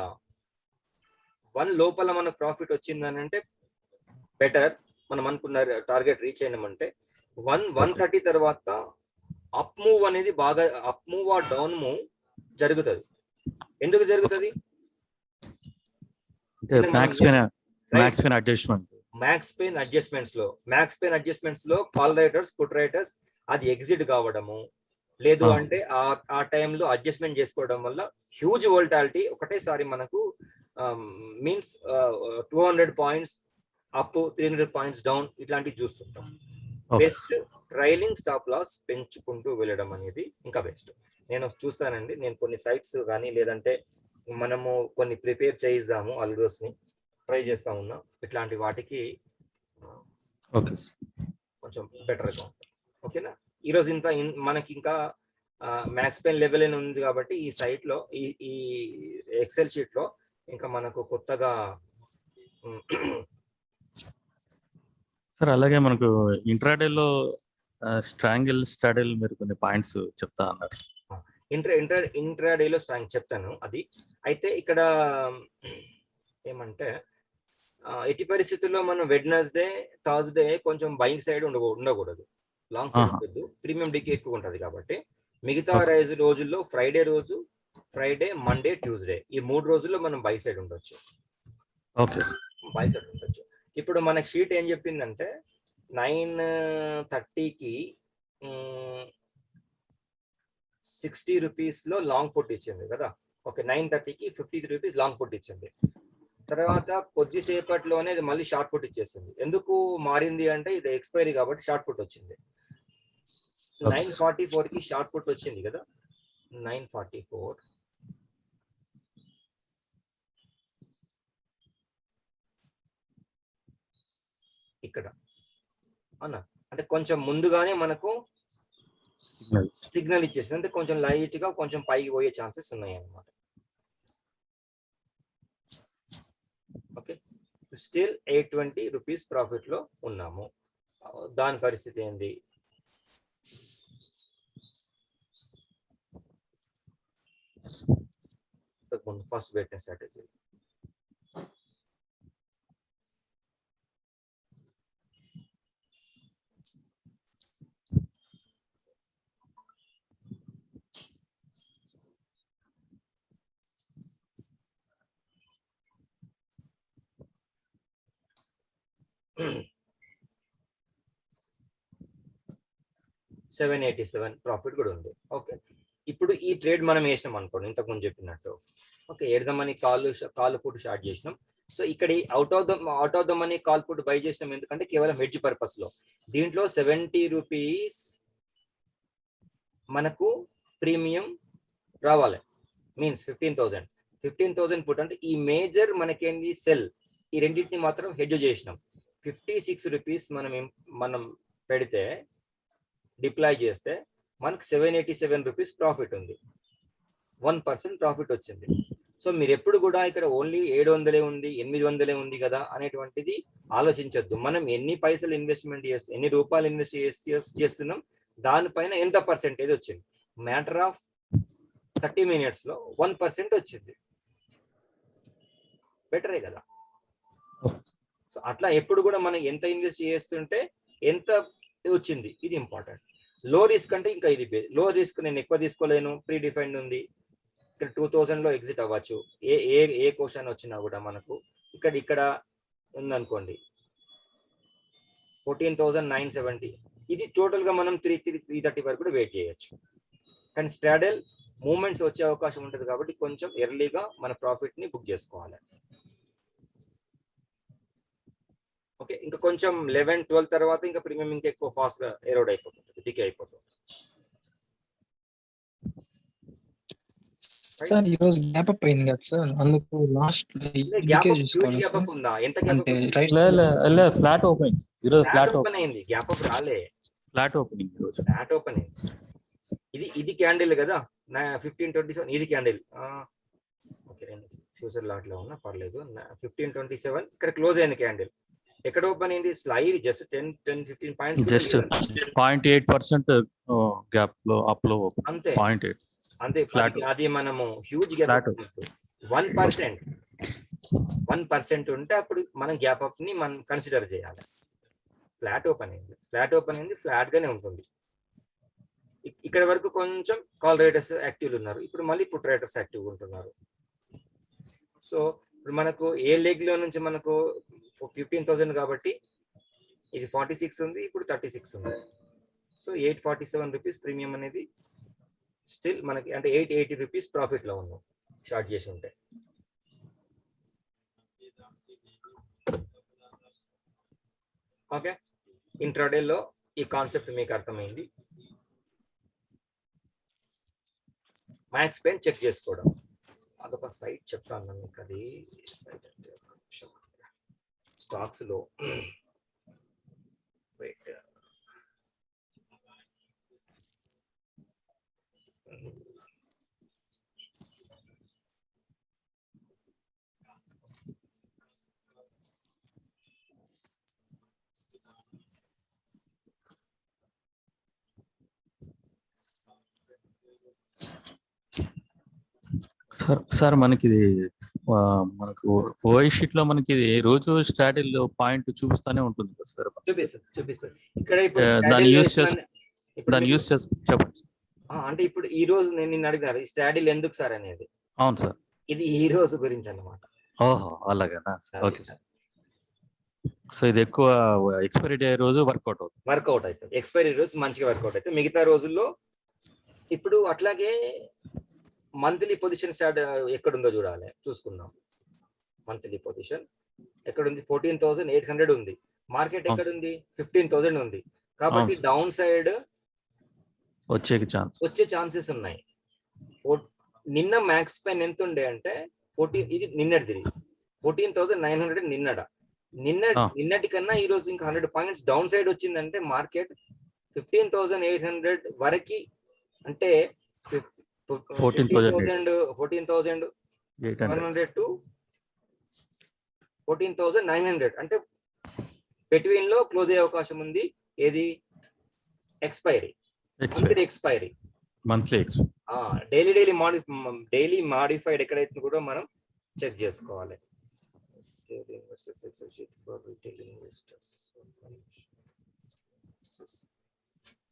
1 లోపల మనకు ప్రాఫిట్ వచ్చిందని అంటే బెటర్. మనం అనుకున్న టార్గెట్ రీచ్ అయినామంటే 130 తర్వాత అప్ మూవ్ అనేది బాగా అప్ మూవ్ ఆ డౌన్ మూవ్ జరుగుతుంది. ఎందుకు జరుగుతుంది? మ్యాక్స్ పెయిన్ అడ్జస్ట్మెంట్స్ లో కాల్ రైటర్స్, పుట్ రైటర్స్ అది ఎగ్జిట్ కావడము, లేదు అంటే ఆ టైంలో అడ్జస్ట్మెంట్ చేసుకోవడం వల్ల హ్యూజ్ వోల్టాలిటీ ఒకటేసారి మనకు means 200 points up, 300 points down ఇట్లాంటివి చూస్తుంటాం. బెస్ట్ ట్రైలింగ్ స్టాప్ లాస్ పెంచుకుంటూ వెళ్ళడం అనేది ఇంకా బెస్ట్. నేను చూస్తానండి, నేను కొన్ని సైట్స్ కానీ లేదంటే మనము కొన్ని ప్రిపేర్ చేయిద్దాము, అల్గోస్ ని ట్రై చేస్తా ఉన్నా. ఇట్లాంటి వాటికి కొంచెం బెటర్గా ఉంటుంది. ఓకేనా? ఈరోజు ఇంత మనకి ఇంకా మ్యాక్స్ పెయిన్ లెవెల్ అని ఉంది కాబట్టి ఈ సైట్ లో ఈ ఎక్సెల్ షీట్ లో ఇంకా మనకు కొత్తగా సార్ అలాగే మనకు ఇంట్రాడేలో స్ట్రాడిల్ మీరు కొన్ని పాయింట్స్ చెప్తా అన్నారు. ఇంట్రాడేలో స్ట్రాంగ్ చెప్తాను. అది అయితే ఇక్కడ ఏమంటే ఎట్టి పరిస్థితుల్లో మనం వెడ్నెస్డే, థర్స్డే కొంచెం బయింగ్ సైడ్ ఉండకూడదు, లాంగ్ సైడ్ ఉండదు. ప్రీమియం డికే ఎక్కువ ఉంటుంది కాబట్టి మిగతా రోజుల్లో ఫ్రైడే, మండే, ట్యూస్డే ఈ 3 రోజుల్లో మనం బై సైడ్ ఉండొచ్చు. ఇప్పుడు మన షీట్ ఏం చెప్పిందంటే 9:30కి 60 రూపీస్ లో లాంగ్ పుట్ ఇచ్చింది కదా. ఓకే, 9:30కి 53 రూపీస్ లాంగ్ పుట్ ఇచ్చింది. తర్వాత కొద్దిసేపట్లోనే ఇది మళ్ళీ షార్ట్ పుట్ ఇచ్చేసింది. ఎందుకు మారింది అంటే ఇది ఎక్స్పైరీ కాబట్టి షార్ట్ పుట్ వచ్చింది. 9:44కి షార్ట్ పుట్ వచ్చింది కదా. 9:44 ఇక్కడ అన్న అంటే కొంచెం ముందుగానే మనకు సిగ్నల్ ఇచ్చేసింది, అంటే కొంచెం లైట్ గా కొంచెం పైకి పోయే ఛాన్సెస్ ఉన్నాయి అన్నమాట. ఓకే, స్టిల్ 820 రూపీస్ ప్రాఫిట్ లో ఉన్నాము. దాని పరిస్థితి ఏంది? ఫస్ట్ పెట్టిన స్ట్రాటజీ $787 ప్రాఫిట్ కూడా ఉంది. ఓకే, ఇప్పుడు ఈ ట్రేడ్ మనం వేసినాం అనుకోండి, ఇంతకుముందు చెప్పినట్టు. ఓకే, ఎడదామని కాల్ పుట్ స్టార్ట్ చేసినాం. సో ఇక్కడ out of the money call put by చేసినాం, ఎందుకంటే కేవలం హెడ్జ్ పర్పస్ లో. దీంట్లో 70 రూపీస్ మనకు ప్రీమియం రావాలి, మీన్స్ 15,000 పుట్. అంటే ఈ మేజర్ మనకేంది సెల్, ఈ రెండింటిని మాత్రం హెడ్జ్ చేసినాం. 56 రూపీస్ మనం పెడితే డిప్లాయ్ చేస్తే మనకు 787 రూపీస్ ప్రాఫిట్ ఉంది, 1% ప్రాఫిట్ వచ్చింది. సో మీరు ఎప్పుడు కూడా ఇక్కడ ఓన్లీ 700 ఉంది, 800 ఉంది కదా అనేటువంటిది ఆలోచించద్దు. మనం ఎన్ని పైసలు ఇన్వెస్ట్మెంట్ చేస్తున్నాం, ఎన్ని రూపాయలు ఇన్వెస్ట్ చేస్తున్నాం, దానిపైన ఎంత పర్సెంటేజ్ వచ్చింది. మ్యాటర్ ఆఫ్ 30 minutes లో 1% వచ్చింది, బెటరే కదా. సో అట్లా ఎప్పుడు కూడా మనం ఎంత ఇన్వెస్ట్ చేస్తుంటే ఎంత వచ్చింది, ఇది ఇంపార్టెంట్. లో రిస్క్ అంటే ఇంకా ఇది లో రిస్క్, నేను ఎక్కువ తీసుకోలేను, ప్రీ డిఫైన్డ్ ఉంది. ఇక్కడ 2000 లో ఎగ్జిట్ అవ్వచ్చు, ఏ క్వశ్చన్ వచ్చినా కూడా మనకు ఇక్కడ ఉందనుకోండి 14,970. ఇది టోటల్ గా మనం 330 వరకు కూడా వెయిట్ చేయొచ్చు. కానీ స్ట్రాడల్ మూమెంట్స్ వచ్చే అవకాశం ఉంటుంది కాబట్టి కొంచెం ఎర్లీగా మన ప్రాఫిట్ ని బుక్ చేసుకోవాలి. ఓకే, ఇంకా కొంచెం 11-12 తర్వాత ఇంకా ప్రీమియం ఇంకా ఎక్కువ ఫాస్ట్ గా ఎరోడ్ అయిపోతుంది, డికే అయిపోతుంది. సార్ ఈ రోజు గ్యాప్ అప్ అయింది కదా సార్, అందుకు last gap up, huge gap up ఉందా? ఎంత గ్యాప్ అంటే అప్? రైట్ లే ఫ్లాట్ ఓపెనింగ్ ఈరోజు, ఫ్లాట్ ఓపెన్ అయింది, గ్యాప్ అప్ రాలే, ఫ్లాట్ ఓపెనింగ్ ఈరోజు. ఫ్లాట్ ఓపెన్ అయింది. ఇది క్యాండిల్ కదా నా 1527, ఇది క్యాండిల్. ఓకే, నేను ఫ్యూచర్ లాట్ లో ఉన్నా, పర్లేదు. 1527 ఇక్కడ క్లోజ్ అయింది క్యాండిల్. ఎక్కడ ఓపెన్ అయింది? Slide just 10-15 points, just 0.8% gap లో అప్ లో అంతే 0.8 అంతే. Flat. అది మనము హ్యూజ్ గ్యాప్ 1% ఉంటే అప్పుడు మనం గ్యాప్ అప్ ని మనం కన్సిడర్ చేయాలి. ఫ్లాట్ ఓపెన్ అయింది, ఫ్లాట్ గానే ఉంటుంది. ఇక్కడ వరకు కొంచెం కాల్ రైడర్స్ యాక్టివ్ ఉన్నారు, ఇప్పుడు మళ్ళీ పుట్ రైడర్స్ యాక్టివ్ ఉంటున్నారు. సో ఇప్పుడు మనకు ఏ లెగ్ లో నుంచి మనకు 15,000 కాబట్టి ఇది 46 ఉంది, ఇప్పుడు 36 ఉంది. సో 847 రూపీస్ ప్రీమియం అనేది స్టిల్ మనకి, అంటే 880 రూపీస్ ప్రాఫిట్ లో ఉన్నాం షార్ట్ చేసి ఉంటే. ఓకే, ఇంట్రాడే లో ఈ కాన్సెప్ట్ మీకు అర్థమైంది. మ్యాక్స్ పెయిన్ చెక్ చేసుకోవడం, అదొక సైట్ చెప్తాను మీకు. అది సైట్ అంటే స్టాక్స్ లో వెయిట్, సార్ మనకి ఇది మనకు ఓఐ షీట్ లో మనకి ఇది రోజు స్ట్రాటజీ పాయింట్ చూపిస్తానే ఉంటుంది కదా సార్. చూపిస్తారు ఇక్కడ. ఇప్పుడు దాన్ని యూస్ చేసి చెప్పండి. అంటే ఇప్పుడు ఈ రోజు నేను నిన్ను అడిగారు ఈ స్ట్రాటజీ ఎందుకు సార్ అనేది. అవును సార్, ఇది ఈ రోజు గురించి అన్నమాట. ఓహో అలాగేనా, ఓకే సార్. సో ఇది ఎక్కువ ఎక్స్పైరీ డే రోజు వర్కౌట్ అవుతుంది. ఎక్స్పైరీ రోజు మంచిగా వర్కౌట్ అవుతుంది. మిగతా రోజుల్లో ఇప్పుడు అట్లాగే మంత్లీ పొజిషన్ స్టార్ట్ ఎక్కడుందో చూసుకుందాం. మంత్లీ పొజిషన్ ఎక్కడుంది? 14,800 ఉంది. మార్కెట్ ఎక్కడుంది? 15,000 ఉంది. కాబట్టి డౌన్ సైడ్ వచ్చే ఛాన్సెస్ ఉన్నాయి. నిన్న మ్యాక్స్ పెయిన్ ఎంత ఉండే అంటే 14, ఇది నిన్నటిది 14,900 నిన్నటి కన్నా ఈ రోజు ఇంకా 100 పాయింట్స్ డౌన్ సైడ్ వచ్చిందంటే మార్కెట్ 15,800 వరకు, అంటే 14,700 to 14,900 అంటే బిట్వీన్ లో క్లోజ్ అయ్యే అవకాశం ఉంది. ఏది? Expiry, monthly expiry. Daily modified ఎక్కడైతే కూడా మనం చెక్ చేసుకోవాలి.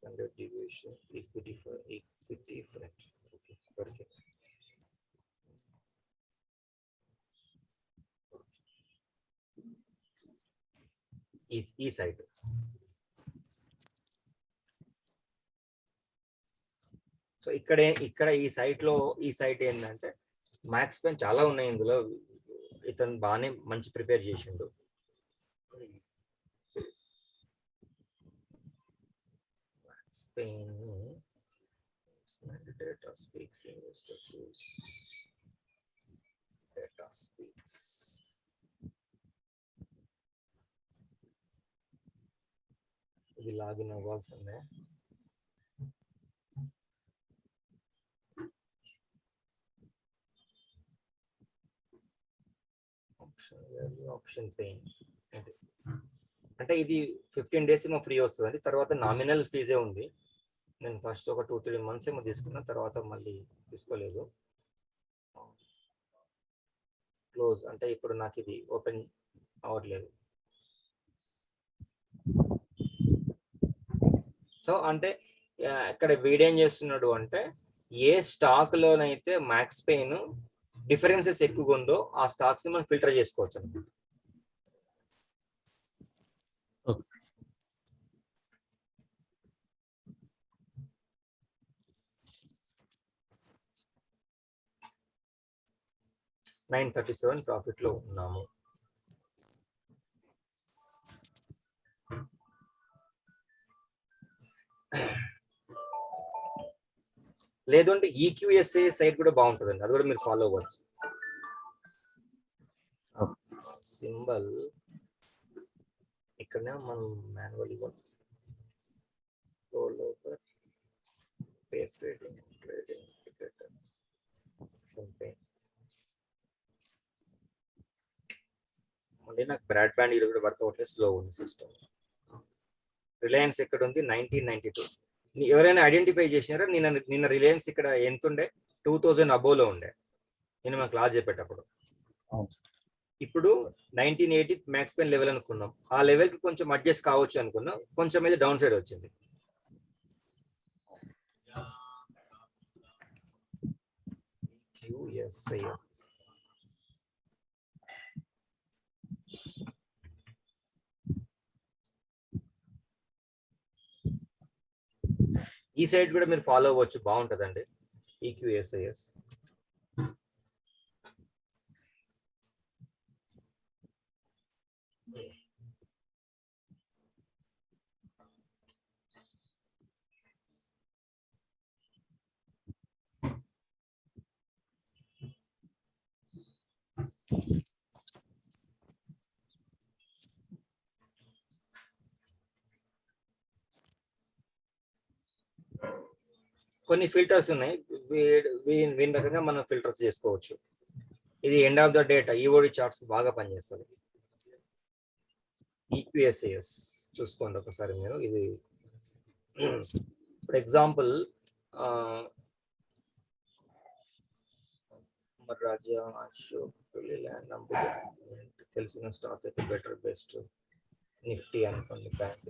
Standard deviation, equity front. Okay, perfect. ఈ సైట్ సో ఇక్కడ ఈ సైట్ ఏంటంటే మ్యాక్స్ పెయిన్ చాలా ఉన్నాయి ఇందులో. ఇతను బాగానే మంచి ప్రిపేర్ చేసిండు. Spain data speaks, investor tools, data speaks. ఇది లాగిన్ అవ్వాల్సిందే. ఆప్షన్ పెయిన్ అంటే ఇది 15 days ఏమో ఫ్రీ వస్తుంది, తర్వాత నామినల్ ఫీజే ఉంది. నేను ఫస్ట్ ఒక 2-3 months ఏమో తీసుకున్నా, తర్వాత మళ్ళీ తీసుకోలేదు. క్లోజ్ అంటే ఇప్పుడు నాకు ఇది ఓపెన్ అవ్వట్లేదు. సో అంటే ఇక్కడ వీడేం చేస్తున్నాడు అంటే ఏ స్టాక్ లోనైతే మ్యాక్స్ పెయిన్ డిఫరెన్సెస్ ఎక్కువగా ఉందో ఆ స్టాక్స్ ని మనం ఫిల్టర్ చేసుకోవచ్చు అన్నమాట. $937 ప్రాఫిట్ లో ఉన్నాము. లేదు అంటే ఈక్యూఎస్ఏ సైట్ కూడా బాగుంటుందండి, అది కూడా మీరు ఫాలో అవ్వచ్చు. సింబల్ ఇక్కడనే మనం మాన్యువల్ ఇవ్వచ్చు. మళ్ళీ నాకు బ్రాడ్బ్యాండ్ ఇది కూడా వర్క్ అవ్వట్లేదు, స్లో ఉంది సిస్టమ్. రిలయన్స్ ఎక్కడ ఉంది? 1992. ఎవరైనా ఐడెంటిఫై చేసినారా? నిన్న రిలయన్స్ ఇక్కడ ఎంత ఉండే? 2000 అబోవ్లో ఉండే నేను మా క్లాస్ చెప్పేటప్పుడు. ఇప్పుడు 1980 మ్యాక్స్ పెయిన్ లెవెల్ అనుకున్నాం, ఆ లెవెల్ కి కొంచెం అడ్జస్ట్ కావచ్చు అనుకున్నాం, కొంచెం అయితే డౌన్ సైడ్ వచ్చింది. ఈ సైడ్ కూడా మీరు ఫాలో అవ్వచ్చు, బాగుంటుందండి ఈక్యూఎస్ఐఎస్. కొన్ని ఫిల్టర్స్ ఉన్నాయి, వీని రకంగా మనం ఫిల్టర్స్ చేసుకోవచ్చు. ఇది end of the data EOD charts బాగా పనిచేస్తుంది. ఈక్యూఎస్ఏఎస్ చూసుకోండి ఒకసారి మీరు. ఇది ఫర్ ఎగ్జాంపుల్ రాజా అశోక్ తెలిసిన స్టాక్ అయితే బెటర్ బెస్ట్. నిఫ్టీ అనుకోండి, బ్యాంక్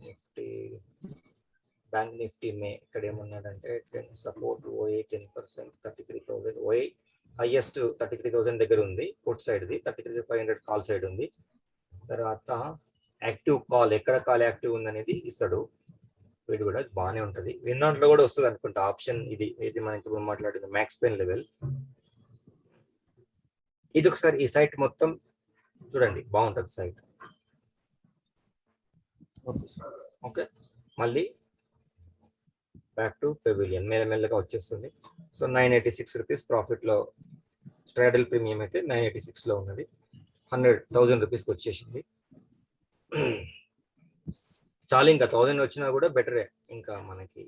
నిఫ్టీ మే ఇక్కడ ఏమన్నాడంటే సపోర్ట్ ఓఏ 10%, 33,000 ఓఏ హైయెస్ట్ 33,000 దగ్గర ఉంది put side the, 33,500 call side ఉంది. తర్వాత యాక్టివ్ కాల్, ఎక్కడ కాల్ యాక్టివ్ ఉంది అనేది ఇస్తాడు. వీడు కూడా బాగానే ఉంటుంది. విన్నాంట్లో కూడా వస్తుంది అనుకుంటా ఆప్షన్. ఇది మనం ఇప్పుడు మాట్లాడింది మ్యాక్స్ పెయిన్ లెవెల్. ఇది ఒకసారి ఈ సైట్ మొత్తం చూడండి, బాగుంటుంది సైట్. ఓకే, మళ్ళీ బ్యాక్ టు పెవిలియన్ మెల్లమెల్లగా వచ్చేస్తుంది. సో 986 రూపీస్ ప్రాఫిట్లో స్ట్రాడల్ ప్రీమియం అయితే 986లో ఉన్నది, 100,000 రూపీస్కి వచ్చేసింది. చాలా, ఇంకా 1000 వచ్చినా కూడా బెటరే ఇంకా మనకి.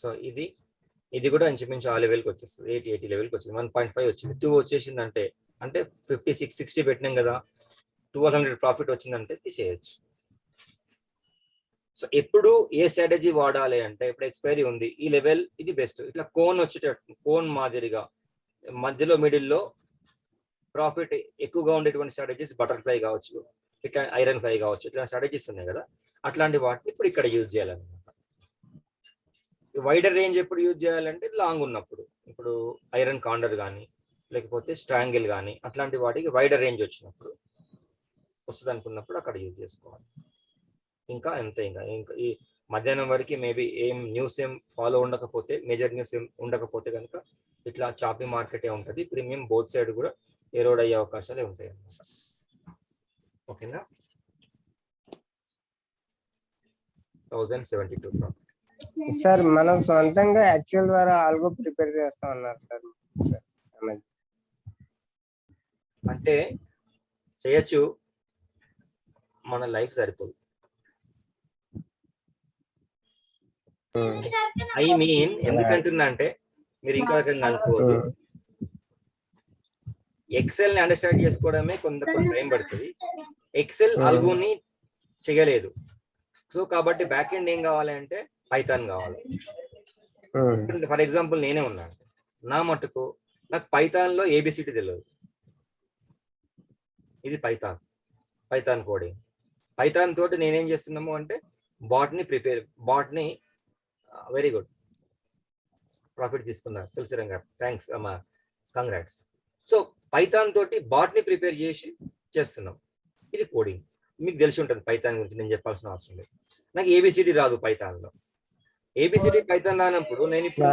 సో ఇది కూడా ఇంచుమించు ఆ లెవెల్కి వచ్చేస్తుంది, 80 లెవెల్కి వచ్చింది. 1.5 వచ్చింది. 2 వచ్చేసింది అంటే 56, 60 పెట్టినాం కదా, 1200 ప్రాఫిట్ వచ్చిందంటే తీసేయచ్చు. సో ఎప్పుడు ఏ స్ట్రాటజీ వాడాలి అంటే, ఇప్పుడు ఎక్స్పైరీ ఉంది, ఈ లెవెల్ ఇది బెస్ట్. ఇట్లా కోన్ వచ్చేటట్టు, కోన్ మాదిరిగా మధ్యలో మిడిల్లో ప్రాఫిట్ ఎక్కువగా ఉండేటువంటి స్ట్రాటజీస్ బటర్ఫ్లై కావచ్చు, ఇట్లా ఐరన్ ఫ్లై కావచ్చు, ఇట్లా స్ట్రాటజీస్ ఉన్నాయి కదా, అట్లాంటి వాటిని ఇప్పుడు ఇక్కడ యూజ్ చేయాలన్నమాట. వైడర్ రేంజ్ ఎప్పుడు యూజ్ చేయాలంటే లాంగ్ ఉన్నప్పుడు, ఇప్పుడు ఐరన్ కాండర్ కానీ లేకపోతే స్ట్రాంగిల్ కానీ అట్లాంటి వాటికి వైడర్ రేంజ్ వచ్చినప్పుడు వస్తుంది అనుకున్నప్పుడు అక్కడ యూజ్ చేసుకోవాలి. ఇంకా ఎంత ఇంకా ఈ మధ్యాహ్నం వరకు మేబీ న్యూస్ ఏం ఫాలో ఉండకపోతే, మేజర్ న్యూస్ ఏం ఉండకపోతే కనుక ఇట్లా చాపీ మార్కెటే ఉంటుంది. ప్రీమియం బోత్ సైడ్ కూడా ఎరోడ్ అయ్యే అవకాశాలే ఉంటాయి అన్నమాట. ఓకేనా, 1072 ప్రాఫిట్. సార్ మనం సొంతంగా ఎక్సెల్ ద్వారా ఆల్గో ప్రిపేర్ చేస్తాం అన్నారు సార్. అంటే చేయొచ్చు, మన లైఫ్ సరిపోదు. ఐ మీన్ ఎందుకంటున్నా అంటే, మీరు ఇంకా రకంగా అనుకోవచ్చు, ఎక్సెల్ ని అండర్స్టాండ్ చేసుకోవడమే కొంత టైం పడుతుంది. ఎక్సెల్ ఆల్గోని చేయలేదు, సో కాబట్టి బ్యాక్ ఎండ్ ఏం కావాలి అంటే పైథాన్ కావాలి. ఫర్ ఎగ్జాంపుల్ నేనే ఉన్నాను, నా మటుకు నాకు పైథాన్ లో ఏబిసిడి తెలియదు. ఇది పైథాన్ కోడింగ్. పైథాన్ తోటి నేనేం చేస్తున్నాము అంటే బాట్ని వెరీ గుడ్ ప్రాఫిట్ తీసుకున్నారు తులసిరంగ, థ్యాంక్స్ అమ్మా, కంగ్రాట్స్. సో పైథాన్ తోటి బాట్ని ప్రిపేర్ చేస్తున్నాం. ఇది కోడింగ్, మీకు తెలిసి ఉంటుంది పైథాన్ గురించి, నేను చెప్పాల్సిన అవసరం లేదు. నాకు ఏబిసిడి రాదు పైథాన్ లో. ఏబిసిడి పైథాన్ రానప్పుడు నేను ఇప్పుడు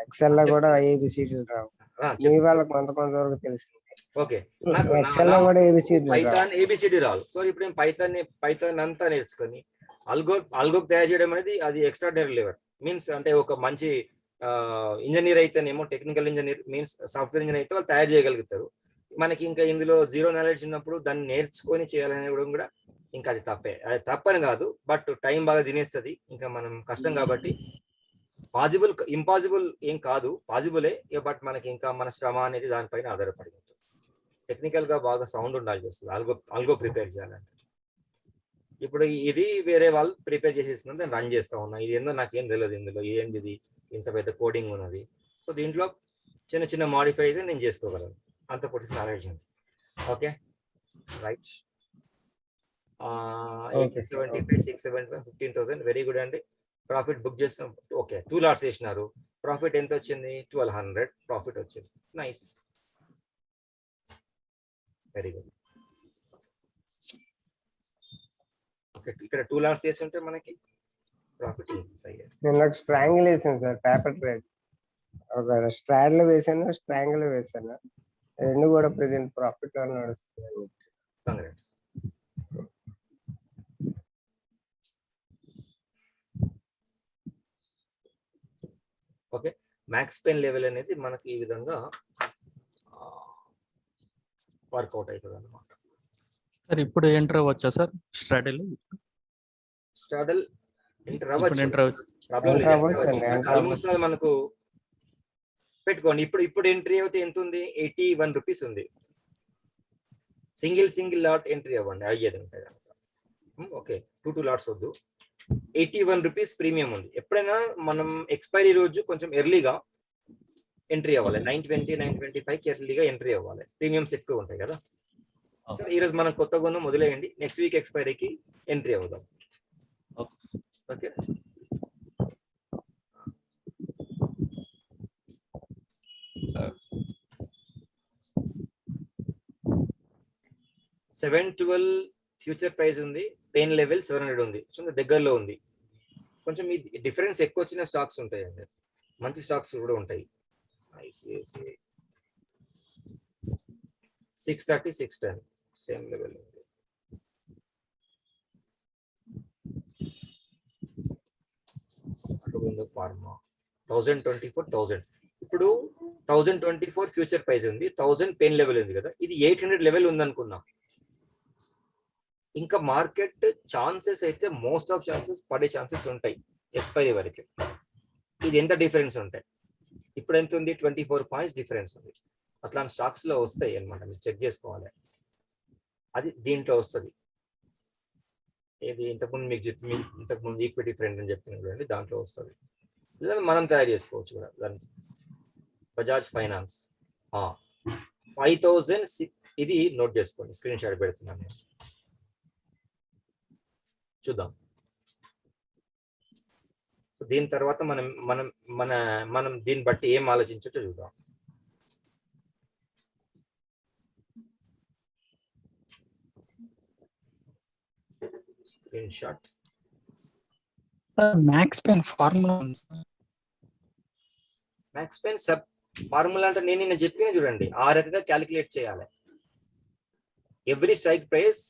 ఎక్సెల్ లో కూడా ఏబిసిడి రావు. మీ వాళ్ళకి కొంతవరకు తెలుసు. ఓకే, పైథాన్ ఏబిసిడి రాదు. సో ఇప్పుడు నేను పైథాన్ అంతా నేర్చుకొని అల్గో తయారు చేయడం అనేది అది ఎక్స్ట్రాడినరీ లెవెల్. మీన్స్ అంటే ఒక మంచి ఇంజనీర్ అయితేనేమో technical engineer means software engineer అయితే వాళ్ళు తయారు చేయగలుగుతారు. మనకి ఇంకా ఇందులో జీరో నాలెడ్జ్ ఉన్నప్పుడు దాన్ని నేర్చుకొని చేయాలనే కూడా ఇంకా అది తప్పే. అది తప్పని కాదు, బట్ టైం బాగా తినేస్తుంది, ఇంకా మనం కష్టం కాబట్టి. పాసిబుల్ ఇంపాసిబుల్ ఏం కాదు, పాసిబులే, బట్ మనకి ఇంకా మన శ్రమ అనేది దానిపైన ఆధారపడి ఉంటుంది. టెక్నికల్ గా బాగా సౌండ్ ఉండాల్సి వస్తుంది ఆల్గో ప్రిపేర్ చేయాలంటే. ఇప్పుడు ఇది వేరే వాళ్ళు ప్రిపేర్ చేసేస్తున్నారు, నేను రన్ చేస్తా ఉన్నా. ఇది ఏందో నాకేం తెలియదు, ఇందులో ఏంది ఇది ఇంత పెద్ద కోడింగ్ ఉన్నది. సో దీంట్లో చిన్న చిన్న మాడిఫై అయితే నేను చేసుకోగలను, అంత పొట్టి నాలెడ్జ్ ఉంది. Okay right. 875, 675, 15,000 వెరీ గుడ్ అండి. ప్రాఫిట్ బుక్ చేస్తాం. ఓకే 2 లాట్స్ వేసినారు, ప్రాఫిట్ ఎంత వచ్చింది? 1200 ప్రాఫిట్ వచ్చింది. Nice, very good. ఓకే, ఇక్కడ 2 లాట్స్ వేసి ఉంటే మనకి ప్రాఫిట్ నేను నాకు స్ట్రాంగిల్ వేసాను సార్, పేపర్ ట్రేడ్. ఒక స్ట్రాడ్ లో వేసాను, స్ట్రాంగిల్ వేసాను, రెండు కూడా ప్రెసెంట్ ప్రాఫిట్ లో నడుస్తుంది. Congrats. Okay, max pain level అనేది మనకి ఈ విధంగా వర్కౌట్ అవుతుంది అన్నమాట. సార్ ఇప్పుడు ఎంటర్ అవ్వచ్చా sir strategy? Straddle enter enter అవ్వచ్చు, ప్రాబ్లం లేదు. ఆల్మోస్ట్ మనకు పెట్టుకోండి. ఇప్పుడు ఎంట్రీ అయితే ఎంత ఉంది? 81 రూపీస్ ఉంది. సింగిల్ లాట్ ఎంట్రీ అవ్వండి, అయ్యేది ఉంటుంది. ఓకే 2 లాట్స్ వద్దు. 81 రూపీస్ ప్రీమియం ఉంది. ఎప్పుడైనా మనం ఎక్స్పైరీ రోజు కొంచెం ఎర్లీగా ఎంట్రీ అవ్వాలి. 920, 925కి ఎర్లీగా ఎంట్రీ అవ్వాలి, ప్రీమియమ్స్ ఎక్కువ ఉంటాయి కదా. సో ఈ రోజు మనం కొత్త కొన్న మొదలయ్యండి, నెక్స్ట్ వీక్ ఎక్స్పైరీకి ఎంట్రీ అవుదాం. ఓకే 712 ఫ్యూచర్ ప్రైస్ ఉంది, పెయిన్ లెవెల్ 700 ఉంది. సో దగ్గరలో ఉంది. కొంచెం ఈ డిఫరెన్స్ ఎక్కువ వచ్చిన స్టాక్స్ ఉంటాయండి, మంచి స్టాక్స్ కూడా ఉంటాయి. ICICI 630, 610 సేమ్ లెవెల్ ఉంది. ఫార్మా 1024, 1000. ఇప్పుడు 1024 ఫ్యూచర్ ప్రైస్ ఉంది, 1000 పెయిన్ లెవెల్ ఉంది కదా. ఇది 800 లెవెల్ ఉంది అనుకుందాం. ఇంకా మార్కెట్ ఛాన్సెస్ అయితే మోస్ట్ ఆఫ్ ఛాన్సెస్ పడే ఛాన్సెస్ ఉంటాయి ఎక్స్పైరీ వరకు. ఇది ఎంత డిఫరెన్స్ ఉంటాయి? ఇప్పుడు ఎంత ఉంది? 24 పాయింట్స్ డిఫరెన్స్ ఉంది. అట్లాంటి స్టాక్స్ లో వస్తాయి అనమాట, మీరు చెక్ చేసుకోవాలి. అది దీంట్లో వస్తుంది. ఇది ఇంతకుముందు మీకు ఇంతకుముందు ఈక్విటీ ఫ్రెండ్ అని చెప్పిన చూడండి, దాంట్లో వస్తుంది. లేదా మనం తయారు చేసుకోవచ్చు కూడా దానికి. బజాజ్ ఫైనాన్స్ 5000, ఇది నోట్ చేసుకోండి, స్క్రీన్ షాట్ పెడుతున్నాను నేను. చూద్దాం. దీని తర్వాత మనం దీన్ని బట్టి ఏం ఆలోచించచ్చో చూద్దాం. Screen shot. Max pen formula, max pen sub formula అంటే నేను నిన్న చెప్పిన చూడండి, ఆ రకంగా క్యాలిక్యులేట్ చేయాలి. ఎవ్రీ స్ట్రైక్ ప్రైస్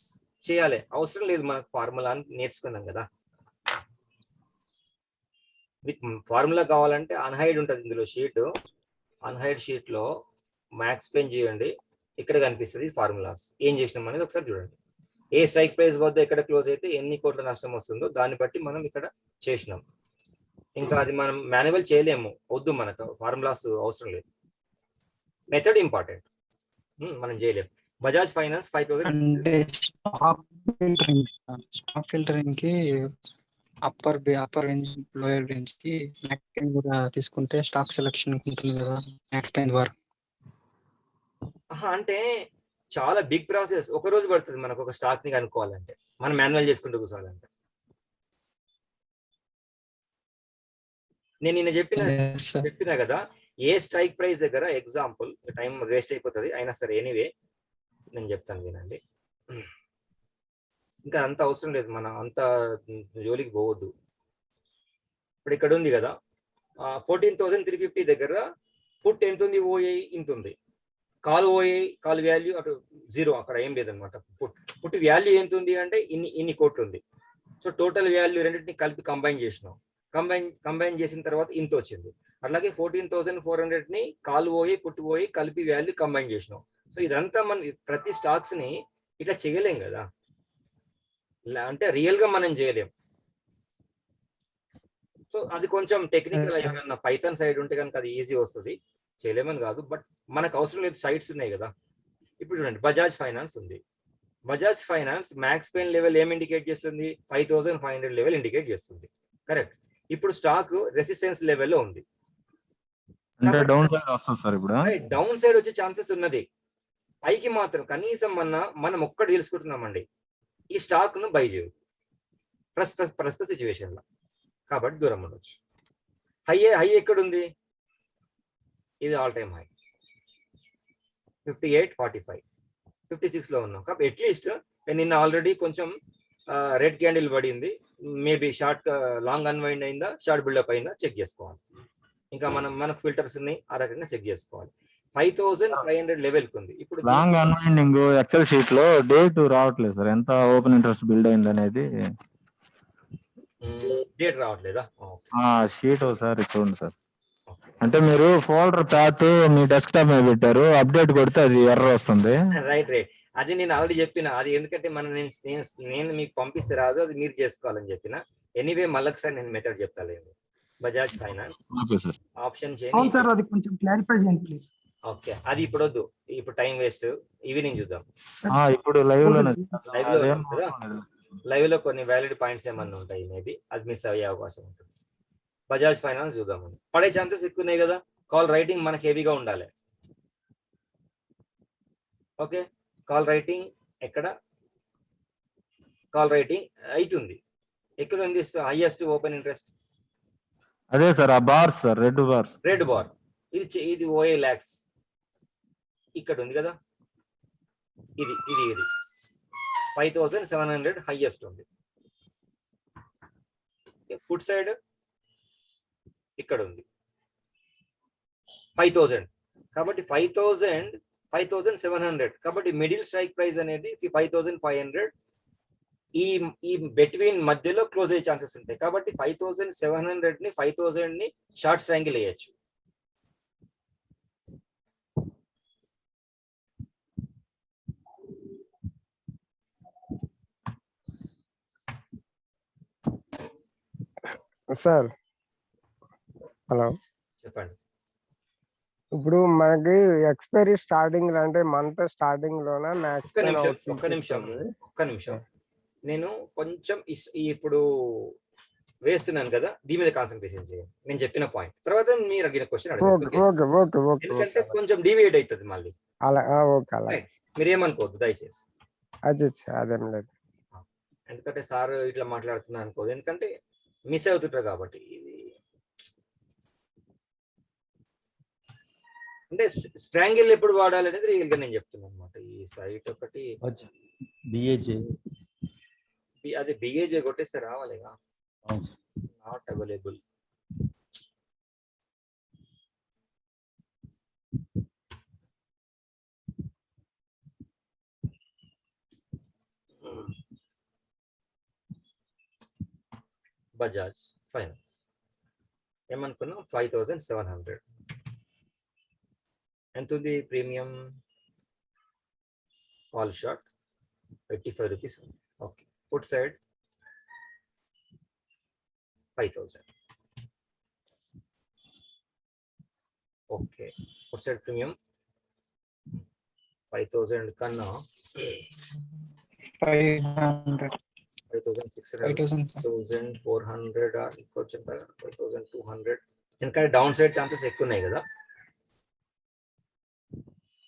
చేయాలి, అవసరం లేదు మనకు ఫార్ములా నేర్చుకున్నాం కదా. మీకు ఫార్ములా కావాలంటే అన్హైడ్ ఉంటుంది ఇందులో షీట్, అన్హైడ్ షీట్ లో మ్యాక్స్ పెన్ చేయండి, ఇక్కడ కనిపిస్తుంది ఫార్ములాస్. ఏం చేసినాం అనేది ఒకసారి చూడండి. ఏ స్ట్రైక్ ప్రైస్ వద్ద ఎక్కడ క్లోజ్ అయితే ఎన్ని కోట్ల నష్టం వస్తుందో దాన్ని బట్టి మనం ఇక్కడ చేసినాం. ఇంకా అది మనం మాన్యువల్ చేయలేము, వద్దు, మనకు ఫార్ములాస్ అవసరం లేదు. మెథడ్ ఇంపార్టెంట్, మనం చేయలేము. బజాజ్ ఫైనాన్స్ 5000. అంటే స్టాక్ ఫిల్టరింగ్ కి అప్పర్ రేంజ్, లోయర్ రేంజ్ కి మ్యాక్స్ పెన్ కూడా తీసుకుంటే స్టాక్ సెలెక్షన్ ఉంటుంది కదా మ్యాక్స్ పెన్ ద్వారా. అంటే చాలా బిగ్ ప్రాసెస్, ఒక రోజు పడుతుంది మనకు ఒక స్టాక్ ని కనుక్కోవాలంటే, మనం మాన్యువల్ చేసుకుంటూ కూర్చోవాలంటే. నేను నిన్న చెప్పినా కదా, ఏ స్ట్రైక్ ప్రైస్ దగ్గర ఎగ్జాంపుల్, టైం వేస్ట్ అయిపోతుంది అయినా సరే, ఎనీవే నేను చెప్తాను వినండి. ఇంకా అంత అవసరం లేదు, మనం అంత జోలికి పోవద్దు. ఇప్పుడు ఇక్కడ ఉంది కదా 14,350 దగ్గర పుట్ ఎంత ఉంది? ఓఏ ఇంత ఉంది. కాల్ ఓఏ, కాల్ వాల్యూ అటు 0, అక్కడ ఏం లేదనమాట. పుట్ వాల్యూ ఎంత ఉంది అంటే ఇన్ని కోట్లు ఉంది. సో టోటల్ వాల్యూ రెండింటిని కలిపి కంబైన్ చేసినాం. కంబైన్ చేసిన తర్వాత ఇంత వచ్చింది. అట్లాగే 14,400 ని కాలు పోయి పుట్టు పోయి కలిపి వాల్యూ కంబైన్ చేసినాం. సో ఇదంతా మనం ప్రతి స్టాక్స్ ని ఇట్లా చేయలేం కదా, అంటే రియల్ గా మనం చేయలేం. సో అది కొంచెం టెక్నికల్ ఏమన్నా పైథాన్ సైడ్ ఉంటే కనుక అది ఈజీ వస్తుంది, చేయలేమని కాదు. బట్ మనకు అవసరం లేదు, సైట్స్ ఉన్నాయి కదా. ఇప్పుడు చూడండి, బజాజ్ ఫైనాన్స్ ఉంది. Bajaj finance max pain level ఏం ఇండికేట్ చేస్తుంది? 5,500 లెవెల్ ఇండికేట్ చేస్తుంది. కరెక్ట్. ఇప్పుడు స్టాక్ రెసిస్టెన్స్ లెవెల్లో ఉంది. అంటే డౌన్ సైడ్ వస్తుంది సార్ ఇప్పుడు. డౌన్ సైడ్ వచ్చే ఛాన్సెస్ ఉన్నది. పైకి మాత్రం కనీసం మనం ఒక్కటి తెలుసుకుంటున్నామండి, ఈ స్టాక్ ను బై చేయదు ప్రస్తుత సిచ్యువేషన్ లో. కాబట్టి దూరం ఉండొచ్చు. హై ఎక్కడుంది? ఇది ఆల్ టైమ్ హై 58.45, 56 లో ఉన్నాం. కాబట్టి అట్లీస్ట్ నిన్న ఆల్రెడీ కొంచెం రెడ్ క్యాండిల్ పడింది, మేబీ షార్ట్ లాంగ్ అన్వైండ్ అయిందా, షార్ట్ బిల్డప్ అయిందా చెక్ చేసుకోవాలి. ఇంకా మనకు ఫిల్టర్స్ ఉన్నాయి, ఆ రకంగా చెక్ చేసుకోవాలి. 5,500 లెవెల్ ఉంది. ఇప్పుడు లాంగ్ అన్వైండింగ్ ఎక్సెల్ షీట్ లో డేట్ రావట్లేదు సార్, ఎంత ఓపెన్ ఇంట్రెస్ట్ బిల్డ్ అయింది అనేది డేట్ రావట్లేదా? షీట్ ఒకసారి చూడండి సార్. అంటే మీరు ఫోల్డర్ ప్యాత్ మీ డెస్క్టాప్ మీద పెట్టారు, అప్డేట్ కొడితే అది ఎర్రర్ వస్తుంది. రైట్. అది నేను ఆల్రెడీ చెప్పిన, అది ఎందుకంటే నేను మీకు పంపిస్తే రాదు, అది మీరు చేసుకోవాలని చెప్పిన. ఎనీవే మళ్ళొకసారి నేను మెథడ్ చెప్తాను. బజాజ్ ఫైనాన్స్ ఆప్షన్ చేయండి సార్, అది కొంచెం క్లారిఫై చేయండి ప్లీజ్. ఓకే, అది ఇప్పుడు వద్దు, ఇప్పుడు టైం వేస్ట్, ఈవినింగ్ చూద్దాం. ఇప్పుడు లైవ్ లో లైవ్ లో కొన్ని వ్యాలిడ్ పాయింట్స్ ఏమన్నా ఉంటాయి, మేబీ అది మిస్ అయ్యే అవకాశం ఉంటుంది. బజాజ్ ఫైనాన్స్ చూద్దామని. పడే ఛాన్సెస్ ఎక్కువ ఉన్నాయి కదా. కాల్ రైటింగ్ మనకి హెవీగా ఉండాలి. ఓకే, కాల్ రైటింగ్ ఎక్కడ? కాల్ రైటింగ్ అవుతుంది ఎక్కడ ఉంది? హైయెస్ట్ ఓపెన్ ఇంట్రెస్ట్ అదే సార్, ఆ బార్స్ సార్, రెడ్ బార్. ఇది ఓఏ లాక్స్ ఇక్కడ ఉంది కదా. ఇది 5,700 హైయెస్ట్ ఉంది. ఫుట్ సైడ్ ఇక్కడ ఉంది 5,000. కాబట్టి 5,700. కాబట్టి మిడిల్ స్ట్రైక్ ప్రైస్ అనేది 5,500. ఈ బిట్వీన్ మధ్యలో క్లోజ్ అయ్యే ఛాన్సెస్ ఉంటాయి. కాబట్టి 5,700 ని 5,000 ని షార్ట్ ట్రయాంగిల్ వేయచ్చు. సార్ హలో, చెప్పండి. ఇప్పుడు మనకి ఎక్స్పైరీ స్టార్టింగ్ అంటే మంత్ స్టార్టింగ్ లోనా? ఒక్క నిమిషం నేను కొంచెం ఇప్పుడు వేస్తున్నాను కదా, దీని మీద కాన్సన్ట్రేషన్ చేయండి. నేను చెప్పిన పాయింట్ తర్వాత మీరు అడిగిన క్వశ్చన్ అడగండి, ఎందుకంటే కొంచెం డివియేట్ అవుతుంది మళ్ళీ. మీరు ఏమనుకోవద్దు దయచేసి. అదేం లేదు, ఎందుకంటే సార్ ఇట్లా మాట్లాడుతున్నా అనుకోదు, ఎందుకంటే మిస్ అవుతుంటారు కాబట్టి. ఇది అంటే స్ట్రాంగిల్ ఎప్పుడు వాడాలి అనేది రియల్ గా నేను చెప్తున్నాను అనమాట. ఈ సైట్ ఒకటి అది బిఏజే కొట్టేస్తే రావాలిగా, నాట్ అవైలబుల్. బజాజ్ ఫైనాన్స్ ఏమనుకున్నాం? 5,700. ఎంత ఉంది premium? All short 85 rupees. Okay, foot side 5,000. Okay, foot side premium 5,000 కన్నా 5,600, 5,400 కొంచెం 5,200. ఎందుకంటే డౌన్ సైడ్ ఛాన్సెస్ ఎక్కువ ఉన్నాయి కదా.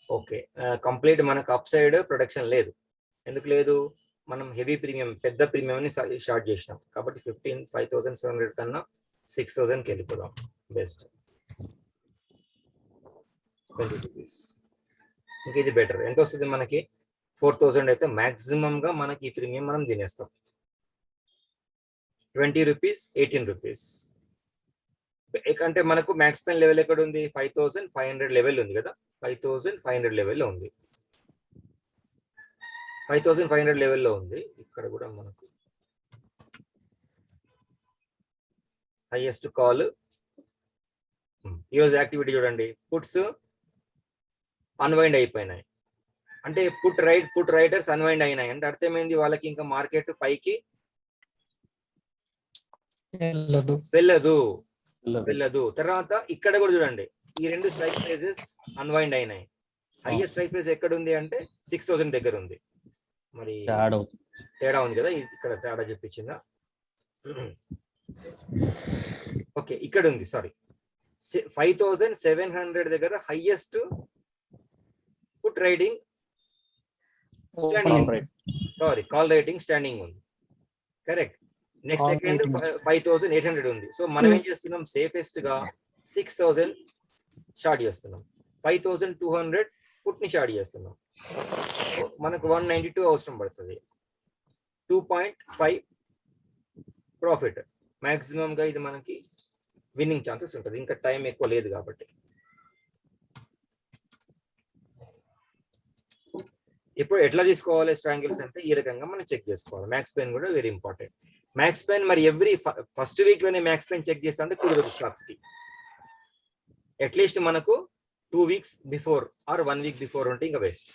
ఓకే, కంప్లీట్ మనకు అప్ సైడ్ ప్రొడక్షన్ లేదు. ఎందుకు లేదు? మనం హెవీ ప్రీమియం, పెద్ద ప్రీమియం ని షార్ట్ చేసినాం. కాబట్టి 5,700 కన్నా 6,000కి వెళ్ళిపోదాం బెస్ట్. 20 రూపీస్. ఇంకా ఇది బెటర్. ఎంత వస్తుంది మనకి? 4,000 అయితే మాక్సిమం గా మనకి ఈ ప్రీమియం మనం తినేస్తాం. 20 రూపీస్, 18 రూపీస్. అంటే మనకు మ్యాక్స్ పెయిన్ లెవెల్ ఎక్కడ ఉంది? 5,500 లెవెల్ ఉంది కదా. 5,500 లెవెల్లో ఉంది. 5,500 లెవెల్లో ఉంది. ఇక్కడ కూడా మనకు హైయెస్ట్ కాల్. ఈరోజు యాక్టివిటీ చూడండి, పుట్స్ అన్వైండ్ అయిపోయినాయి అంటే పుట్ రైటర్స్ అన్వైండ్ అయినాయి అంటే అర్థమైంది వాళ్ళకి ఇంకా మార్కెట్ పైకి వెళ్ళదు. తర్వాత ఇక్కడ కూడా చూడండి, ఈ రెండు స్ట్రైక్ ప్రైజెస్ అన్వైండ్ అయినాయి. హైయెస్ట్ స్ట్రైక్ ప్రైస్ ఎక్కడ ఉంది అంటే 6000 దగ్గర ఉంది. మరి తేడా ఉంది కదా, ఇక్కడ తేడా చెప్పించిందా? ఓకే, ఇక్కడ ఉంది. సారీ, 5700 దగ్గర highest put riding standing, sorry call writing standing ఉంది. కరెక్ట్. నెక్స్ట్ సెకండ్ 5800 ఉంది. సో మనం ఏం చేస్తున్నాం, సేఫెస్ట్ గా 6000 షార్ట్ చేస్తున్నాం, 5200 పుట్ ని షార్ట్ చేస్తున్నాం. మనకు 192 అవసరం పడుతుంది. 2.5 ప్రాఫిట్ మాక్సిమం గా ఇది మనకి విన్నింగ్ ఛాన్సెస్ ఉంటుంది. ఇంకా టైం ఎక్కువ లేదు కాబట్టి. ఇప్పుడు ఎట్లా తీసుకోవాలి స్ట్రాంగిల్స్ అంటే ఈ రకంగా మనం చెక్ చేసుకోవాలి. మ్యాక్స్ పెయిన్ కూడా వెరీ ఇంపార్టెంట్. మ్యాక్స్ పెయిన్ మరి ఎవ్రీ ఫస్ట్ వీక్ లోనే మ్యాక్స్ పెయిన్ చెక్ చేస్తా అంటే కుదరదు స్టాక్స్ కి. అట్లీస్ట్ మనకు 2 weeks before or 1 week before ఉంటే ఇంకా బెస్ట్.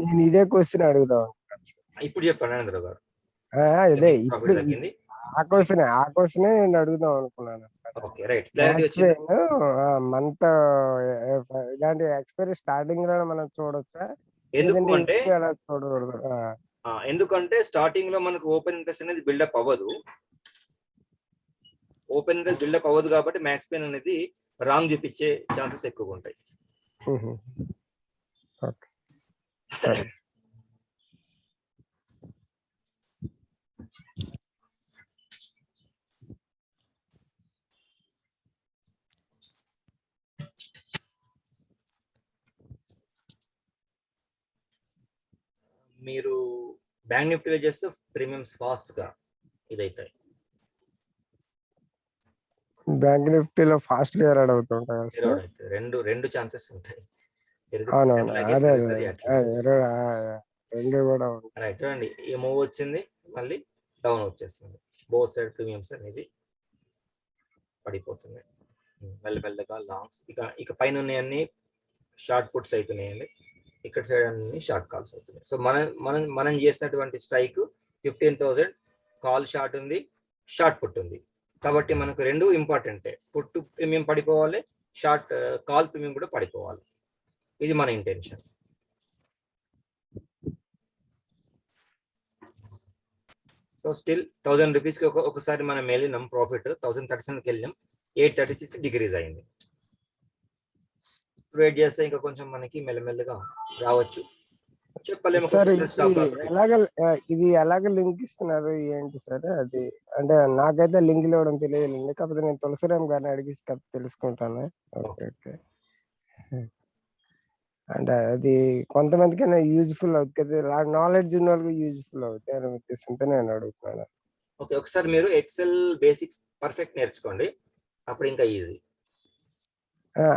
నేను ఇదే క్వశ్చన్ అడుగుదాం. ఇప్పుడు చెప్పండి ఆనందరావు గారు. ఇదే ఇప్పుడు ఆ క్వశ్చన్ నేను అడుగుదాం అనుకున్నాను. Okay, right. క్లారిటీ వచ్చింది. మంత్ ఇలాంటి ఎక్స్పైరీ స్టార్టింగ్ లో మనం చూడొచ్చా? ఎందుకు అంటే అలా చూడకూడదు. ఎందుకంటే స్టార్టింగ్ లో మనకు ఓపెన్ ఇంట్రెస్ట్ అనేది బిల్డప్ అవ్వదు. ఓపెన్ ఇంట్రెస్ట్ బిల్డప్ అవ్వదు కాబట్టి మ్యాక్స్ పెయిన్ అనేది రాంగ్ చూపించే ఛాన్సెస్ ఎక్కువగా ఉంటాయి. మీరు బ్యాంక్ నిఫ్టీలో చేస్తే ప్రీమియమ్స్ ఫాస్ట్ గా ఇదైతాయి. బ్యాంక్ నిఫ్టీలో ఫాస్ట్ గా ఎర్రడ్ అవుతుంటాయి. రెండు ఛాన్సెస్ ఉంటాయి. చూడండి, ఈ మూవ్ వచ్చింది, మళ్ళీ డౌన్ వచ్చేస్తుంది. బోత్ సైడ్ ప్రీమియమ్స్ అనేది పడిపోతుంది మెల్లమెల్లగా లాంగ్స్. ఇక పైన ఉన్నాయన్నీ షార్ట్ పుట్స్ అవుతున్నాయండి, ఇక్కడ సైడ్ అన్ని షార్ట్ కాల్స్ అవుతున్నాయి. సో మనం చేసినటువంటి స్ట్రైక్ 15,000 కాల్ షార్ట్ ఉంది, షార్ట్ పుట్ ఉంది కాబట్టి మనకు రెండు ఇంపార్టెంటే. పుట్ ప్రీమియం పడిపోవాలి, షార్ట్ కాల్ ప్రీమియం కూడా పడిపోవాలి. ఇది మన ఇంటెన్షన్. సో స్టిల్ 1000 రూపీస్కి ఒకసారి మనం వెళ్ళినాం ప్రాఫిట్, 1037కి వెళ్ళినాం, 836 డిగ్రీస్ అయింది. వెయిట్ చేస్తే ఇంకా కొంచెం మనకి మెల్లమెల్లగా రావచ్చు, చెప్పలేము. ఇది ఎలాగ లింక్ ఇస్తున్నారు ఏంటి సార్? అది అంటే నాకైతే లింక్ ఇవ్వడం తెలియదు, కాకపోతే నేను తులసిరామ్ గారిని అడిగి తెలుసుకుంటాను. Okay okay. అంటే అది కొంతమందికైనా యూజ్ఫుల్ అవుతుంది కదా, నాలెడ్జ్ ఉన్న వాళ్ళకి యూజ్ఫుల్ అవుతాయి అని ఉద్దేశంతో నేను అడుగుతున్నాను. ఓకే, ఒకసారి మీరు ఎక్సెల్ బేసిక్స్ పర్ఫెక్ట్ నేర్చుకోండి, అప్పుడు ఇంకా ఈజీ.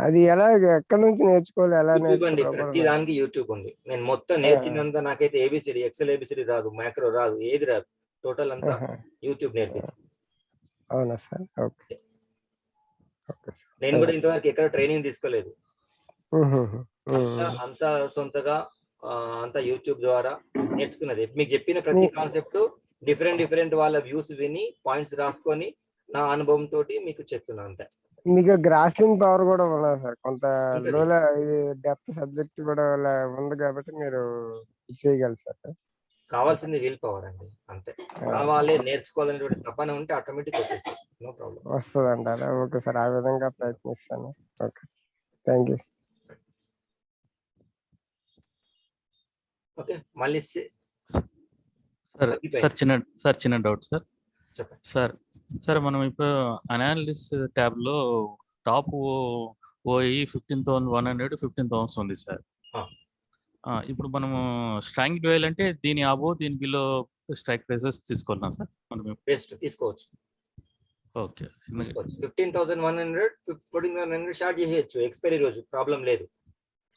అది ఎలా, ఎక్కడి నుంచి నేర్చుకోవాలి, ఎలా నేర్చుకోండి? ప్రతి దానికి యూట్యూబ్ ఉంది. నేను మొత్తం నేర్చినంత నాకైతే ఏబిసిడి, ఎక్సెల్ ఏబిసిడి రాదు, మ్యాక్రో రాదు, ఏది రాదు, టోటల్ అంతా యూట్యూబ్ నేర్పించి. అవునా సార్? ఓకే. నేను కూడా ఇంతవరకు ఎక్కడ ట్రైనింగ్ తీసుకోలేదు, అంతా సొంతగా అంతా యూట్యూబ్ ద్వారా నేర్చుకున్నది. మీకు చెప్పిన ప్రతి కాన్సెప్ట్ డిఫరెంట్ వాళ్ళ వ్యూస్ విని పాయింట్స్ రాసుకొని నా అనుభవం తోటి మీకు చెప్తున్నా అంతే. మీకు గ్రాస్పింగ్ పవర్ కూడా ఉన్నది సార్, కొంత ఇది డెప్త్ సబ్జెక్ట్ కూడా ఉంది కాబట్టి మీరు చేయగలరు సార్. కావాల్సింది విల్ పవర్ అండి, అంతే. కావాలి, నేర్చుకోవాలనేటువంటి తపన ఉంటే ఆటోమేటిక్ వచ్చేస్తుంది, నో ప్రాబ్లం, వస్తుంది అంటారా? ఓకే సార్, ఆ విధంగా ప్రయత్నిస్తాను. Okay, thank you. ఓకే, మళ్ళీ సార్ చిన్న డౌట్ సార్ మనం ఇప్పుడు అనాలిసిస్ ట్యాబ్ లో టాప్ ఓఈ 15,100 15,000 ఉంది సార్. ఇప్పుడు మనము స్ట్రాంగ్ వేయాలంటే దీని అబో దీని బిలో స్ట్రైక్ ప్రైసెస్ తీసుకోవాలా సార్? మనం బెస్ట్ తీసుకోవచ్చు. ఓకే, 15,100 14,100 షార్ట్ చేసేయచ్చు ఎక్స్పైరీ రోజు, ప్రాబ్లం లేదు.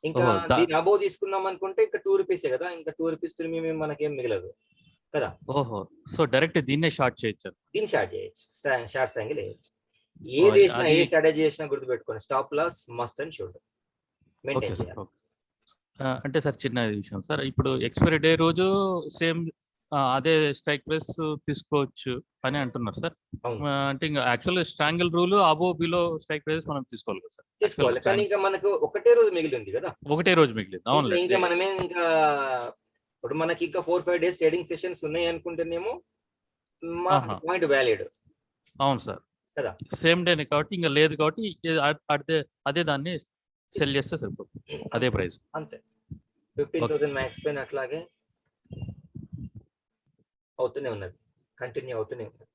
ఇంకా దీని అబో తీసుకుందాం అనుకుంటే ఇంకా 2 రూపీసే కదా, ఇంకా 2 రూపీస్ ప్రీమియం మనకేం మిగలదు. కదా. ఓహో, సో డైరెక్ట్ దీన్నే షార్ట్ చేయొచ్చు. దీన్ని షార్ట్ చేయొచ్చు, షార్ట్ యాంగిల్ వేయచ్చు. ఏది వేసినా ఏ స్ట్రాటజీ చేసినా గుర్తుపెట్టుకోండి, stop loss must and should okay maintain sir. చేయాలి. అంటే సార్ చిన్న విషయం సార్, ఇప్పుడు ఎక్స్పైరీ డే రోజు సేమ్ అదే స్ట్రైక్ ప్రైస్ తీసుకోవచ్చు అని అంటున్నారు సార్. అవును. అంటే ఇంకా actual strangle rule above below strike price మనం తీసుకోవాలి కదా సార్. తీసుకోవాలి, కానీ ఇంకా మనకు ఒకటే రోజు మిగిలింది కదా, ఒకటే రోజు మిగిలింది. అవును, ఇంకా మనమే ఇంకా ఇప్పుడు మనకి ఇంకా 4-5 days ట్రేడింగ్ సెషన్స్ ఉన్నాయి అనుకుంటేనేమో పాయింట్ వ్యాలిడ్. అవును సార్ కదా, సేమ్ డేనే కాబట్టి ఇంకా లేదు కాబట్టి అదే దాన్ని సెల్ చేస్తే సరిపోతుంది, అదే ప్రైస్ అంతే. 15,000 మ్యాక్స్ పైన అట్లాగే అవుతూనే ఉన్నది, కంటిన్యూ అవుతూనే ఉన్నది.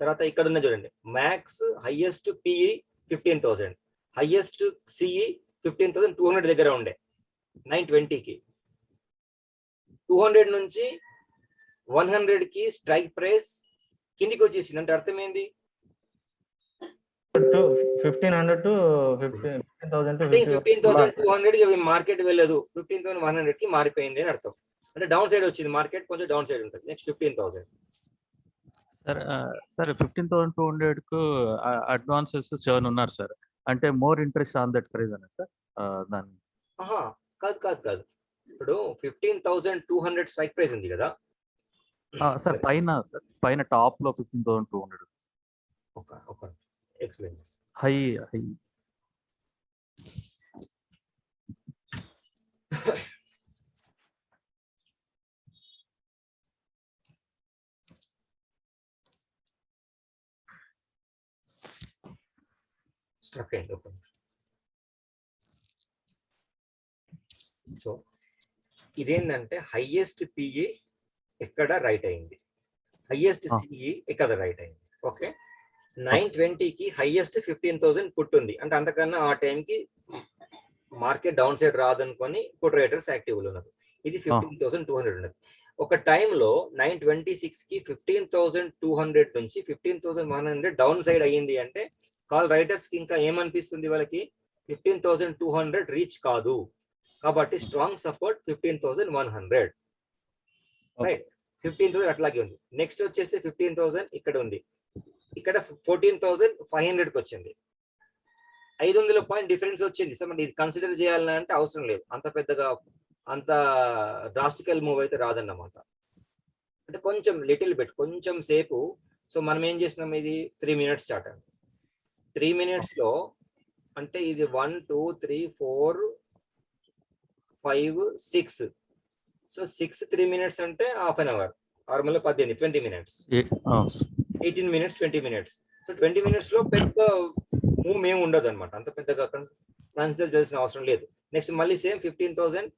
తర్వాత ఇక్కడ ఉన్న చూడండి, max highest PE 15,000, highest CE 15,200 దగ్గర ఉండే 920కి. 200 నుంచి 100కి స్ట్రైక్ ప్రైస్ కిందికి వచ్చేసింది. అంటే అర్థం ఏంది, 1500 to 15,200 మార్కెట్ వెళ్ళదు, 15,100కి మారిపోయింది అని అర్థం. అంటే డౌన్ సైడ్ వచ్చింది మార్కెట్, కొంచెం డౌన్ సైడ్ ఉంటుంది. Next 15,000 sir. సార్ 15,200 కు అడ్వాన్సెస్ 7 ఉన్నారు సార్. అంటే more interest on that price అనే సార్ దాన్ని. కాదు కాదు కాదు, ఇప్పుడు 15,200 స్ట్రైక్ ప్రైస్ ఉంది కదా సార్, పైన టాప్ లో 15,200 ఒక ఎక్స్ప్లెయిన్ చేస్తాను. హై స్ట్రక్ అయింది. సో ఇదేంటంటే హైయెస్ట్ పిఈ ఎక్కడ రైట్ అయింది, హైయెస్ట్ సిఈ ఎక్కడ రైట్ అయింది. ఓకే, 920కి హైయెస్ట్ 15,000 పుట్ ఉంది. అంటే అంతకన్నా ఆ టైంకి మార్కెట్ డౌన్ సైడ్ రాదనుకొని పుట్ రైటర్స్ యాక్టివ్ ఉన్నారు. ఇది 15,200 ఉన్నది. ఒక టైంలో 926కి 15,200 నుంచి 15,100 డౌన్ సైడ్ అయ్యింది. అంటే కాల్ రైటర్స్ కి ఇంకా ఏమనిపిస్తుంది, వాళ్ళకి 15,200 రీచ్ కాదు కాబట్టి స్ట్రాంగ్ సపోర్ట్ 15,100. రైట్, 15,000 అట్లాగే ఉంది. నెక్స్ట్ వచ్చేసి 15,000 ఇక్కడ ఉంది, ఇక్కడ 14,500కి వచ్చింది. 500 పాయింట్ డిఫరెన్స్ వచ్చింది. సో మనం ఇది కన్సిడర్ చేయాలంటే అవసరం లేదు, అంత పెద్దగా అంత డ్రాస్టికల్ మూవ్ అయితే రాదన్నమాట. అంటే కొంచెం లిటిల్ బిట్, కొంచెం సేపు. సో మనం ఏం చేసినాం, ఇది 3 minutes చార్ట్ అండి. 3 minutes లో అంటే ఇది 1 2 3 4 5 6. సో 6 3 minutes అంటే half an hour, 18 20 minutes, 18 minutes 20 minutes. So 20 minutes లో పెద్ద మూవ్ ఏమి ఉండదు అనమాట, అంత పెద్దగా కన్సిడర్ చేయాల్సిన అవసరం లేదు. నెక్స్ట్ మళ్ళీ సేమ్ 15,000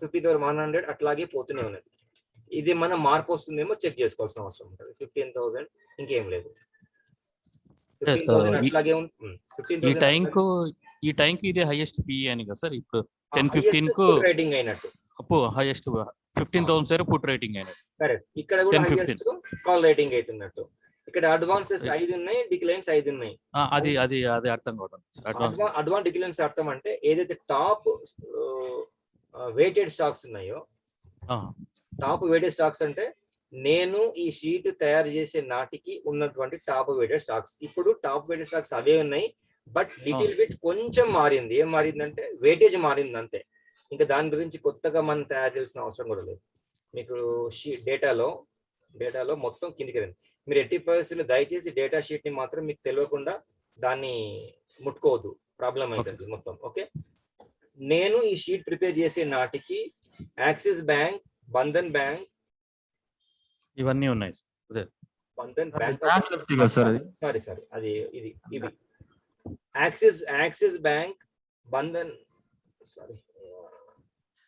15,100 అట్లాగే పోతూనే ఉన్నది. ఇది మన మార్క్ వస్తుందేమో చెక్ చేసుకోవాల్సిన అవసరం ఉంటుంది. 15,000 ఇంకేం లేదు, 15,000 అట్లాగే ఉంటుంది. ఈ టైం కు ఇదే హైయెస్ట్ పిఈ అని కదా సార్. ఇప్పుడు 10-15 కు రేటింగ్ అయినట్టు, హైయెస్ట్ 15,000 సార్ పుట్ రేటింగ్ అయినట్టు. కరెక్ట్, ఇక్కడ కూడా హైయెస్ట్ కాల్ రేటింగ్ అవుతున్నట్టు. ఇక్కడ అడ్వాన్సెస్ 5 ఉన్నాయి, డిక్లైన్స్ 5 ఉన్నాయి. అది అర్థం కావడం. అడ్వాన్స్ డిక్లైన్స్ అర్థం అంటే ఏదైతే టాప్ వెయిటెడ్ స్టాక్స్ ఉన్నాయో, టాప్ వెయిటెడ్ స్టాక్స్ అంటే నేను ఈ షీట్ తయారు చేసే నాటికి ఉన్నటువంటి టాప్ వెయిటెడ్ స్టాక్స్. ఇప్పుడు టాప్ వెయిటెడ్ స్టాక్స్ అవే ఉన్నాయి, బట్ లిటిల్ బిట్ కొంచెం మారింది. ఏం మారిందంటే వెయిటేజ్ మారింది అంతే. ఇంకా దాని గురించి కొత్తగా మనం తయారు చేయాల్సిన అవసరం కూడా లేదు. మీకు డేటాలో మొత్తం కిందికి రండి. మీరు 80% దయచేసి డేటా షీట్ ని మాత్రం మీకు తెలియకుండా దాన్ని ముట్టుకోవద్దు, ప్రాబ్లం అవుతుంది మొత్తం. ఓకే, నేను ఈ షీట్ ప్రిపేర్ చేసే నాటికి యాక్సిస్ బ్యాంక్, బంధన్ బ్యాంక్ ఇవన్నీ ఉన్నాయి. బంధన్ బ్యాంక్ సారీ అది ఇది యాక్సిస్ బ్యాంక్, బంధన్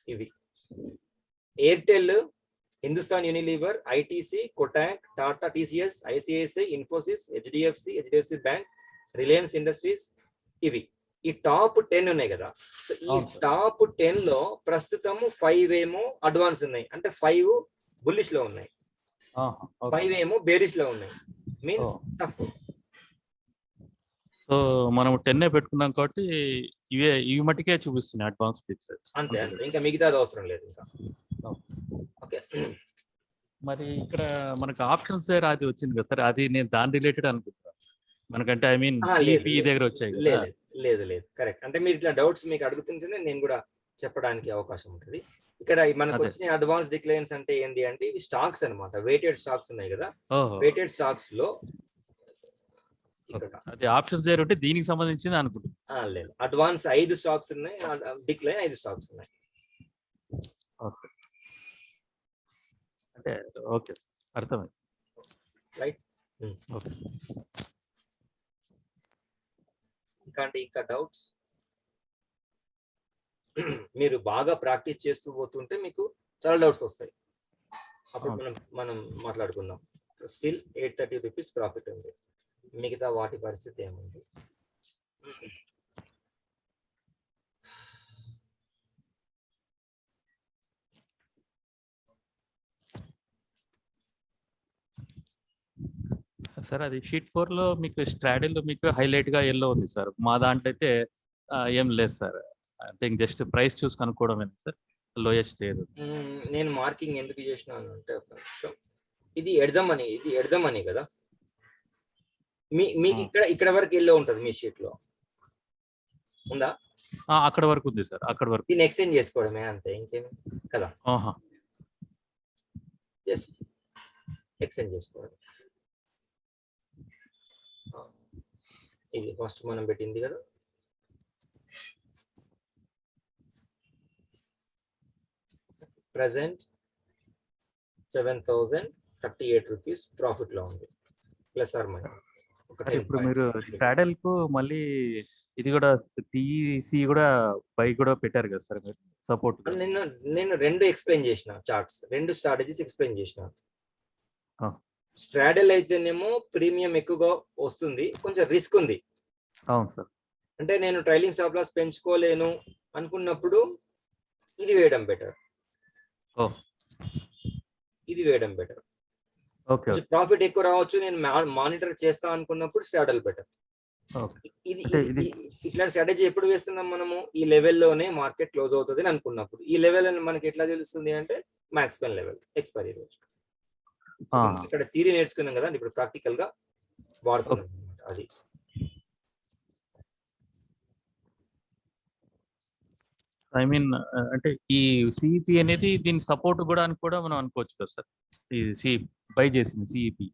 ఇవి Airtel, Hindustan Unilever, ITC, Kotak, Tata, TCS, ICICI, Infosys, HDFC bank, Reliance industries, ఇవి ఈ టాప్ 10 ఉన్నాయి కదా. సో ఈ టాప్ 10 లో ప్రస్తుతము 5 ఏమో అడ్వాన్స్ ఉన్నాయి, అంటే 5 బుల్లిష్ లో ఉన్నాయి, 5 ఏమో బేరిష్ లో ఉన్నాయి. Means tough. సో మనం 10 పెట్టుకున్నాం కాబట్టి ఇవి మటుకే చూపిస్తున్నాయి అడ్వాన్స్ ఫీచర్స్ అంతే, ఇంకా మిగతాది అవసరం లేదు ఇంకా. ఓకే, మరి ఇక్కడ మనకు ఆప్షన్స్ అది వచ్చింది కదా సార్, అది నేను దాని రిలేటెడ్ అనుకుంటున్నాను సార్. మనకంటే ఐ మీన్ లేదు, సిపి లేదు. దగ్గర వచ్చాయి కదా. లేదు లేదు లేదు కరెక్ట్. అంటే మీరు ఇట్లా డౌట్స్ మీకు అడుగుతుంటేనే నేను కూడా చెప్పడానికి అవకాశం ఉంటుంది. ఇక్కడ మనకు అదే. వచ్చిన అడ్వాన్స్ డిక్లైన్స్ అంటే ఏంటి అంటే ఇవి స్టాక్స్ అన్నమాట. వెయిటెడ్ స్టాక్స్ ఉన్నాయి కదా, ఓహో, వెయిటెడ్ స్టాక్స్ లో ఇక్కడ అది ఆప్షన్స్ దగ్గర ఉంటే దీనికి సంబంధించింది అనుకుంటున్నాను. లేదు, అడ్వాన్స్ 5 స్టాక్స్ ఉన్నాయి, డిక్లైన్ 5 స్టాక్స్ ఉన్నాయి. ఓకే, అంటే ఓకే అర్థమైంది. రైట్. ఓకే. ఇంకా డౌట్స్? మీరు బాగా ప్రాక్టీస్ చేస్తూ పోతుంటే మీకు చాలా డౌట్స్ వస్తాయి. అప్పుడు మనం మాట్లాడుకుందాం. స్టిల్ 830 రూపీస్ ప్రాఫిట్ ఉంది. మిగతా వాటి పరిస్థితి ఏముంది? సార్ అది షీట్ 4 లో మీకు స్ట్రాడిల్ లో మీకు హైలైట్ గా ఎల్లో ఉంది సార్. మా దాంట్లో అయితే ఏం లేదు సార్. అంటే జస్ట్ ప్రైస్ చూసి కనుక్కోవడమేనా సార్, లోయెస్ట్ ఏదో. నేను మార్కింగ్ ఎందుకు చేసినాను అంటే ఒక నిమిషం, ఇది ఎడదామని కదా మీకు ఇక్కడ వరకు ఎల్లో ఉంటుంది మీ షీట్ లో ఉందా? అక్కడ వరకు ఉంది సార్, అక్కడ వరకు. దీన్ని ఎక్స్చేంజ్ చేసుకోవడమే అంతే, ఇంకేం కదా. జస్ట్ ఎక్స్చేంజ్ చేసుకోవడం. ఇది ఫస్ట్ మనం పెట్టింది కదా, ప్రెసెంట్ 7038 రూపీస్ ప్రాఫిట్ లో ఉంది, ప్లస్ ఆర్ మైనస్. ఇప్పుడు మీరు స్ట్రాడల్ కు మళ్ళీ ఇది కూడా టీసీ కూడా బై కూడా పెట్టారు కదా సార్ మీరు సపోర్ట్. నేను రెండు ఎక్స్ప్లెయిన్ చేసిన చార్ట్స్, రెండు స్ట్రాటజీస్ ఎక్స్ప్లెయిన్ చేసిన. స్ట్రాడల్ అయితేనేమో ప్రీమియం ఎక్కువగా వస్తుంది, కొంచెం రిస్క్ ఉంది. అవును సార్. అంటే నేను ట్రైలింగ్ స్టాప్ లాస్ పెంచుకోలేను అనుకున్నప్పుడు ఇది వేయడం బెటర్. ఇది వేయడం బెటర్. ప్రాఫిట్ ఎక్కువ రావచ్చు, నేను మానిటర్ చేస్తా అనుకున్నప్పుడు స్ట్రాడల్ బెటర్. ఇది ఇట్లాంటి స్ట్రాటజీ ఎప్పుడు వేస్తున్నాం మనము? ఈ లెవెల్లోనే మార్కెట్ క్లోజ్ అవుతుంది అని అనుకున్నప్పుడు. ఈ లెవెల్ మనకి ఎట్లా తెలుస్తుంది అంటే మ్యాక్స్పెన్ లెవెల్, ఎక్స్పైరీ రోజు. ఇక్కడ థియరీ నేర్చుకున్నాం కదా, ఇప్పుడు ప్రాక్టికల్ గా వాడుతున్నాం అది. ఐ మీన్ అంటే ఈ సిఇపి అనేది దీని సపోర్ట్ కూడా అని కూడా మనం అనుకోవచ్చు కదా సార్, ఈ బై చేసింది సిఇపి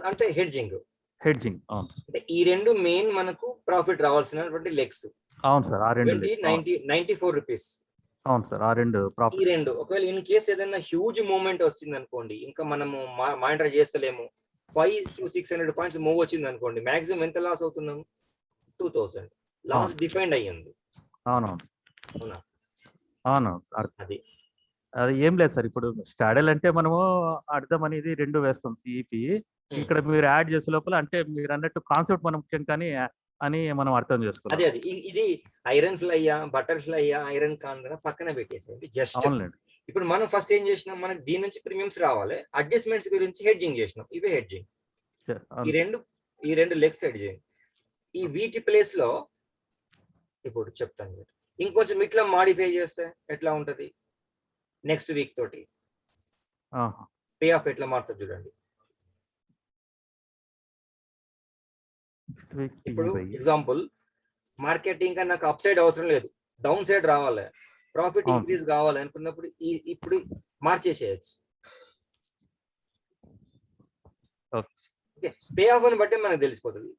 అంటే హెడ్జింగ్. అవును సార్. అంటే ఈ రెండు మెయిన్ మనకు ప్రాఫిట్ రావాల్సినటువంటి లెగ్స్. అవును సార్, ఆ రెండు 94 రూపీస్. అవును సార్, ఆ రెండు ప్రాఫిట్. ఈ రెండు ఒకవేళ ఇన్ కేస్ ఏదైనా హ్యూజ్ మూవ్మెంట్ వచ్చింది అనుకోండి, ఇంకా మనము మానిటర్ చేస్తలేము, 500 to 600 పాయింట్స్ మూవ్ వచ్చింది అనుకోండి, మాక్సిమం ఎంత లాస్ అవుతున్నాం? 2000 లాస్ డిఫైండ్ అయ్యింది. అవునవును అవునా? అవును. అది ఏం లేదు సార్. ఇప్పుడు స్ట్రాడల్ అంటే మనము అర్థం అనేది రెండు వేస్తాం సిఇపి. ఇక్కడ మీరు యాడ్ చేసే లోపల అంటే మీరు అన్నట్టు కాన్సెప్ట్ మనం ముఖ్యం కానీ అని మనం అర్థం చేసుకోవాలి. అదే ఇది ఐరన్ ఫ్లైయా, బటర్ ఫ్లైయా, ఐరన్ కాన్ పక్కన పెట్టేసేయండి. జస్ట్ ఇప్పుడు మనం ఫస్ట్ ఏం చేసినాం, మనకి దీని నుంచి ప్రీమియమ్స్ రావాలి, అడ్జస్ట్మెంట్స్ గురించి హెడ్జింగ్ చేసినాం. ఇవే హెడ్జింగ్. ఈ రెండు లెగ్స్ హెడ్జింగ్. ఈ వీటి ప్లేస్ లో ఇప్పుడు చెప్తాను. ఇంకొంచెం ఇట్లా మాడిఫై చేస్తే ఎట్లా ఉంటది? నెక్స్ట్ వీక్ తోటి పే ఆఫ్ ఎట్లా మారుతుంది చూడండి. ఇప్పుడు ఎగ్జాంపుల్, మార్కెట్ ఇంకా నాకు అప్ సైడ్ అవసరం లేదు, డౌన్ సైడ్ రావాలి, ప్రాఫిట్ ఇంక్రీజ్ కావాలి అనుకున్నప్పుడు ఇప్పుడు మార్చేసేయచ్చు. పే ఆఫ్ అని బట్టి మనకు తెలిసిపోతుంది.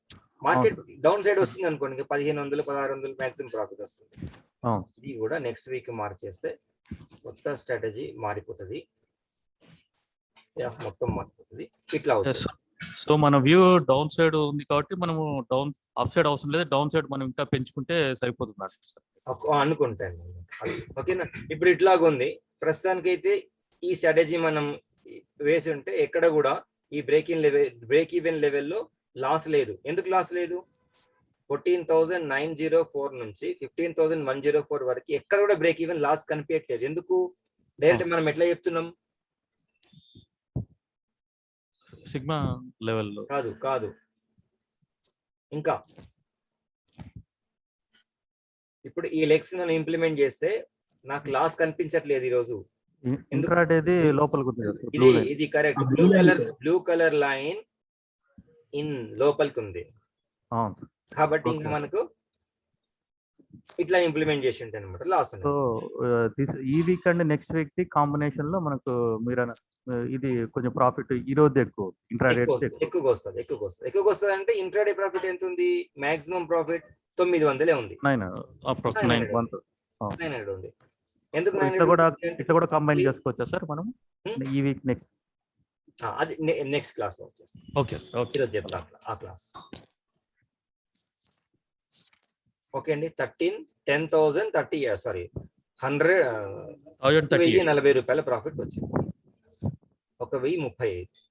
మార్కెట్ డౌన్ సైడ్ వస్తుంది అనుకోండి, 1500 1600 మాక్సిమం ప్రాఫిట్ వస్తుంది. ఇది కూడా నెక్స్ట్ వీక్ మార్చేస్తే కొత్త స్ట్రాటజీ మారిపోతుంది, మొత్తం మారిపోతుంది. ఇట్లా అవుతుంది. సో మన వ్యూ డౌన్ సైడ్ ఉంది కాబట్టి మనము అప్ సైడ్ అవసరం లేదు, డౌన్ సైడ్ మనం ఇంకా పెంచుకుంటే సరిపోతుంది అనుకుంటాను. ఓకేనా? ఇప్పుడు ఇట్లాగా ఉంది ప్రస్తుతానికి అయితే. ఈ స్ట్రాటజీ మనం వేసి ఉంటే ఎక్కడ కూడా ఈ బ్రేక్ ఈవెన్ లెవెల్లో లాస్ లేదు. ఎందుకు లాస్ లేదు? 14,904 నుంచి 15,104 వరకు ఎక్కడ కూడా బ్రేక్ ఈవెన్ లాస్ కనిపించట్లేదు. ఎందుకు? డైరెక్ట్ మనం ఎట్లా చెప్తున్నాం? సిగ్మా లెవెల్లో కాదు. ఇంకా ఇప్పుడు ఈ లెగ్స్ మనం ఇంప్లిమెంట్ చేస్తే నాకు లాస్ కనిపించట్లేదు ఈరోజు. ఇంట్రాడేది లోపలికి ఉంది కదా ఇది ఇది correct. Blue colour line in లోపలికి ఉంది అవును. కాబట్టి ఇంకా Okay. మనకు ఇట్లా ఇంప్లిమెంట్ చేసి ఉంటాయి అనమాట లాస్ సో ఈ week and next week the combination లో మనకు మీరు ఇది కొంచెం ప్రాఫిట్ ఈ రోజు ఎక్కువ ఇంట్రాడే ఎక్కువగా వస్తుంది అంటే ఇంట్రాడే ప్రాఫిట్ ఎంత ఉంది? మాక్సిమం ప్రాఫిట్ 900 ఉంది. 900 ఉంది. ఎందుకు 900? ఇట్లా కూడా కంబైన్ చేసుకోవచ్చా సార్ మనం ఈ వీక్ నెక్స్ట్? అది నెక్స్ట్ క్లాస్ లో వచ్చేసి ఓకే ఈరోజు చెప్తా ఆ క్లాస్. ఓకే అండి. 10,000 30 సారీ 140 రూపాయల ప్రాఫిట్ వచ్చింది. 1035.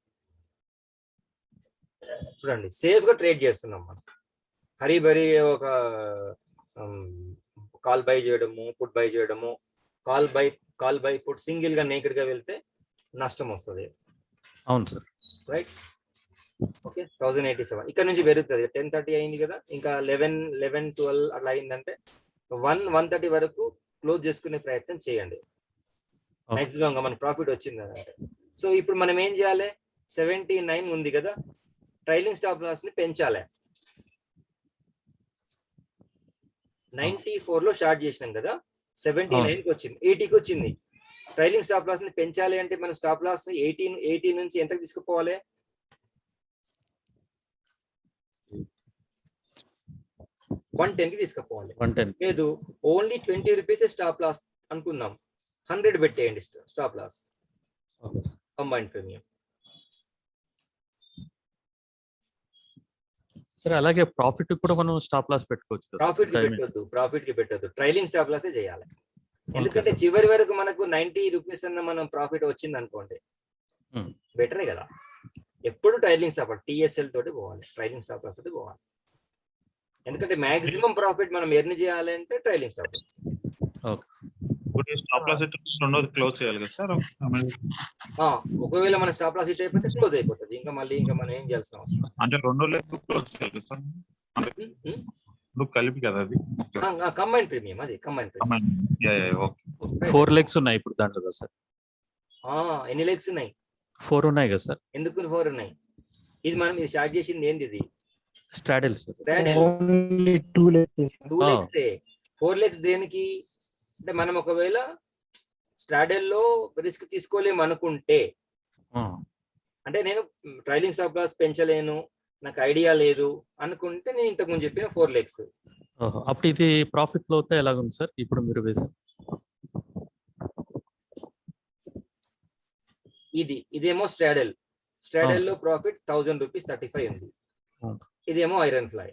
చూడండి సేఫ్ గా ట్రేడ్ చేస్తున్నాం మనం. హరిబరి ఒక కాల్ బై చేయడము, పుట్ బై చేయడము, కాల్ బై పుట్ సింగిల్ గా నేకెడ్ గా వెళ్తే నష్టం వస్తుంది. అవును సార్. రైట్. ఓకే 1087 ఇక్కడ నుంచి పెరుగుతుంది. 10:30 అయింది కదా, ఇంకా 11, 12 అట్లా అయిందంటే 130 వరకు క్లోజ్ చేసుకునే ప్రయత్నం చేయండి. మాక్సిమం మన ప్రాఫిట్ వచ్చింది అంటే. సో ఇప్పుడు మనం ఏం చేయాలి? 79 ఉంది కదా, ట్రైలింగ్ స్టాప్ లాస్ ని పెంచాలి. 94 లో షార్ట్ చేసినాం కదా, 79 కి వచ్చింది, 80 కి వచ్చింది. ట్రైలింగ్ స్టాప్ లాస్ ని పెంచాలి అంటే మనం స్టాప్ లాస్ 80 నుంచి ఎంతకు తీసుకుపోవాలి? 110 కి తీసుకుపోవాలి. లేదు ఓన్లీ 20 రూపీస్ స్టాప్ లాస్ అనుకుందాం, 100 పెట్టేయండి స్టాప్ లాస్ కంబైన్డ్ ప్రీమియం. సరే అలాగే ప్రాఫిట్ కూడా మనం స్టాప్ లాస్ పెట్టుకోవచ్చు. ప్రాఫిట్ కి పెట్టొద్దు, ట్రైలింగ్ స్టాప్ లాస్ చేయాలి. ఎందుకంటే చివరి వరకు మనకు 90 రూపీస్ అన్న మనం ప్రాఫిట్ వచ్చింది అనుకోండి, బెటరే కదా. ఎప్పుడు ట్రైలింగ్ స్టాప్ TSL తోటి పోవాలి, ట్రైలింగ్ స్టాప్ లాస్ తోటి పోవాలి. ఎందుకంటే మాక్సిమం ప్రాఫిట్ మనం ఎర్న్ చేయాలంటే trailing stop loss. Stop loss రెండోది క్లోజ్ చేయాలి కదా సార్? ఒకవేళ మన స్టాప్ లాస్ హిట్ అయిపోతే క్లోజ్ అయిపోతుంది, ఇంకా మనం ఏం చేయాల్సిన అవసరం. అంటే రెండో లెక్క క్లోజ్ చేయాలి సార్, కలిపి కదా అది కంబైన్డ్ ప్రీమియం. అది కంబైన్డ్ ప్రీమియం. 4 legs ఉన్నాయి ఇప్పుడు దాంట్లో కదా సార్? ఎన్ని లెగ్స్ ఉన్నాయి? 4 ఉన్నాయి కదా సార్? ఎందుకు 4 ఉన్నాయి? ఇది మనం ఇది స్టార్ట్ చేసింది ఏంది? ఇది స్ట్రాడిల్ సార్. 2 legs. 4 legs దేనికి అంటే మనం ఒకవేళ స్ట్రాడిల్ లో రిస్క్ తీసుకోలేము అనుకుంటే, అంటే నేను ట్రైలింగ్ స్టాప్ లాస్ పెంచలేను, నాకు ఐడియా లేదు అనుకుంటే నేను ఇంతకు ముందు చెప్పిన 4 legs. అప్పుడు ఇది ప్రాఫిట్ లో అయితే ఎలాగుంది సార్ ఇప్పుడు మీరు వేసారు? ఇదేమో స్ట్రాడిల్ లో ప్రాఫిట్ 1000 రూపీస్ 35 ఉంది. ఇదేమో ఐరన్ ఫ్లై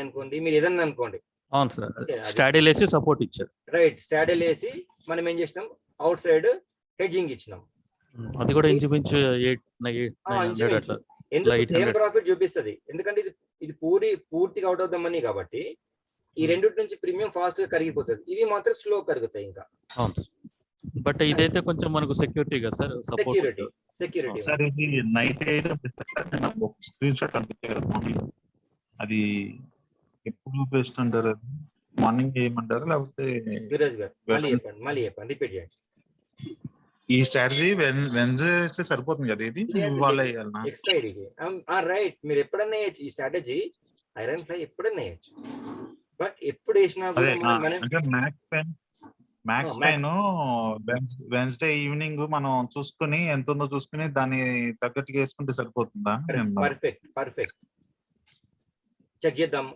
అనుకోండి, మీరు ఏదన్నా అనుకోండి. అవును సార్. స్ట్రాడిల్ వేసి సపోర్ట్ ఇచ్చారు. రైట్, స్ట్రాడిల్ వేసి మనం ఏం చేసినాం, అవుట్ సైడ్ హెడ్జింగ్ ఇచ్చినాం. అది కూడా ఇంచుమించు 800 అట్లా సేమ్ ప్రాఫిట్ చూపిస్తుంది. ఎందుకంటే ఇది పూర్తిగా అవుట్ ఆఫ్ ద మనీ కాబట్టి ఈ రెండింటి నుంచి ప్రీమియం ఫాస్ట్ గా కరిగిపోతుంది. ఇవి మాత్రం స్లో కరుగుతాయి ఇంకా. అవును సార్. బట్ ఇదైతే కొంచెం మనకు సెక్యూరిటీ కదా సార్? Security sir. ఇది నైట్ స్క్రీన్ షాట్ కనిపించాయి కదా, అది ఎప్పుడు బెస్ట్ అంటారు? మార్నింగ్ చేయమంటారు లేకపోతే? విరాజ్ గారు మళ్ళీ చెప్పండి, రిపీట్ చేయండి. ఈ స్ట్రాటజీ వెన్స్డే సరిపోతుంది కదా? ఇది వాళ్ళ ఎక్స్పైరీకి రైట్. మీరు ఎప్పుడన్నా వేయచ్చు ఈ స్ట్రాటజీ, ఐరన్ ఫ్లై ఎప్పుడన్నా వేయచ్చు. బట్ ఎప్పుడు వేసినా మ్యాక్స్ పైన వెన్స్డే ఈవినింగ్ మనం చూసుకుని ఎంత ఉందో చూసుకుని దాన్ని తగ్గట్టుగా వేసుకుంటే సరిపోతుందా? పర్ఫెక్ట్. చెక్ చేద్దాం.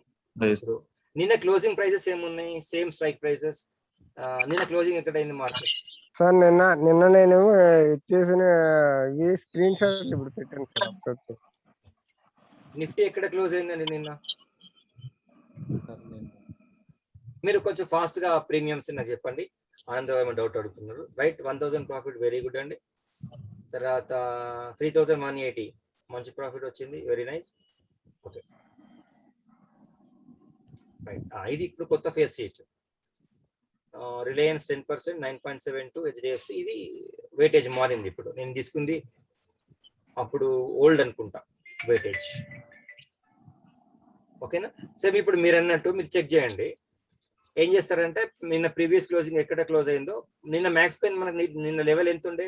నిన్న క్లోజింగ్ ప్రైసెస్ ఏమున్నాయి? Same strike prices. నిన్న క్లోజింగ్ ఎక్కడైంది మార్కెట్? సార్ నిన్న నేను ఇచ్చేసిన ఈ స్క్రీన్ షాట్ ఇప్పుడు పెట్టాను సార్. నిఫ్టీ ఎక్కడ క్లోజ్ అయిందండి నిన్న? మీరు కొంచెం ఫాస్ట్ గా ప్రీమియమ్స్ నాకు చెప్పండి. ఆనందం డౌట్ అడుగుతున్నారు. రైట్, 1000 ప్రాఫిట్, వెరీ గుడ్ అండి. తర్వాత 3180 మంచి ప్రాఫిట్ వచ్చింది, వెరీ నైస్. Okay right. ఇది ఇప్పుడు కొత్త ఫేస్ చేయొచ్చు. రిలయన్స్ 10%, 9.72. HDFC ఇది వెయిటేజ్ మారింది. ఇప్పుడు నేను తీసుకుంది అప్పుడు ఓల్డ్ అనుకుంటా వెయిటేజ్. ఓకేనా? సేమ్ ఇప్పుడు మీరు అన్నట్టు మీరు చెక్ చేయండి. ఏం చేస్తారంటే నిన్న ప్రీవియస్ క్లోజింగ్ ఎక్కడ క్లోజ్ అయిందో నిన్న మ్యాక్స్ పెయిన్ మనకి నిన్న లెవెల్ ఎంత ఉండే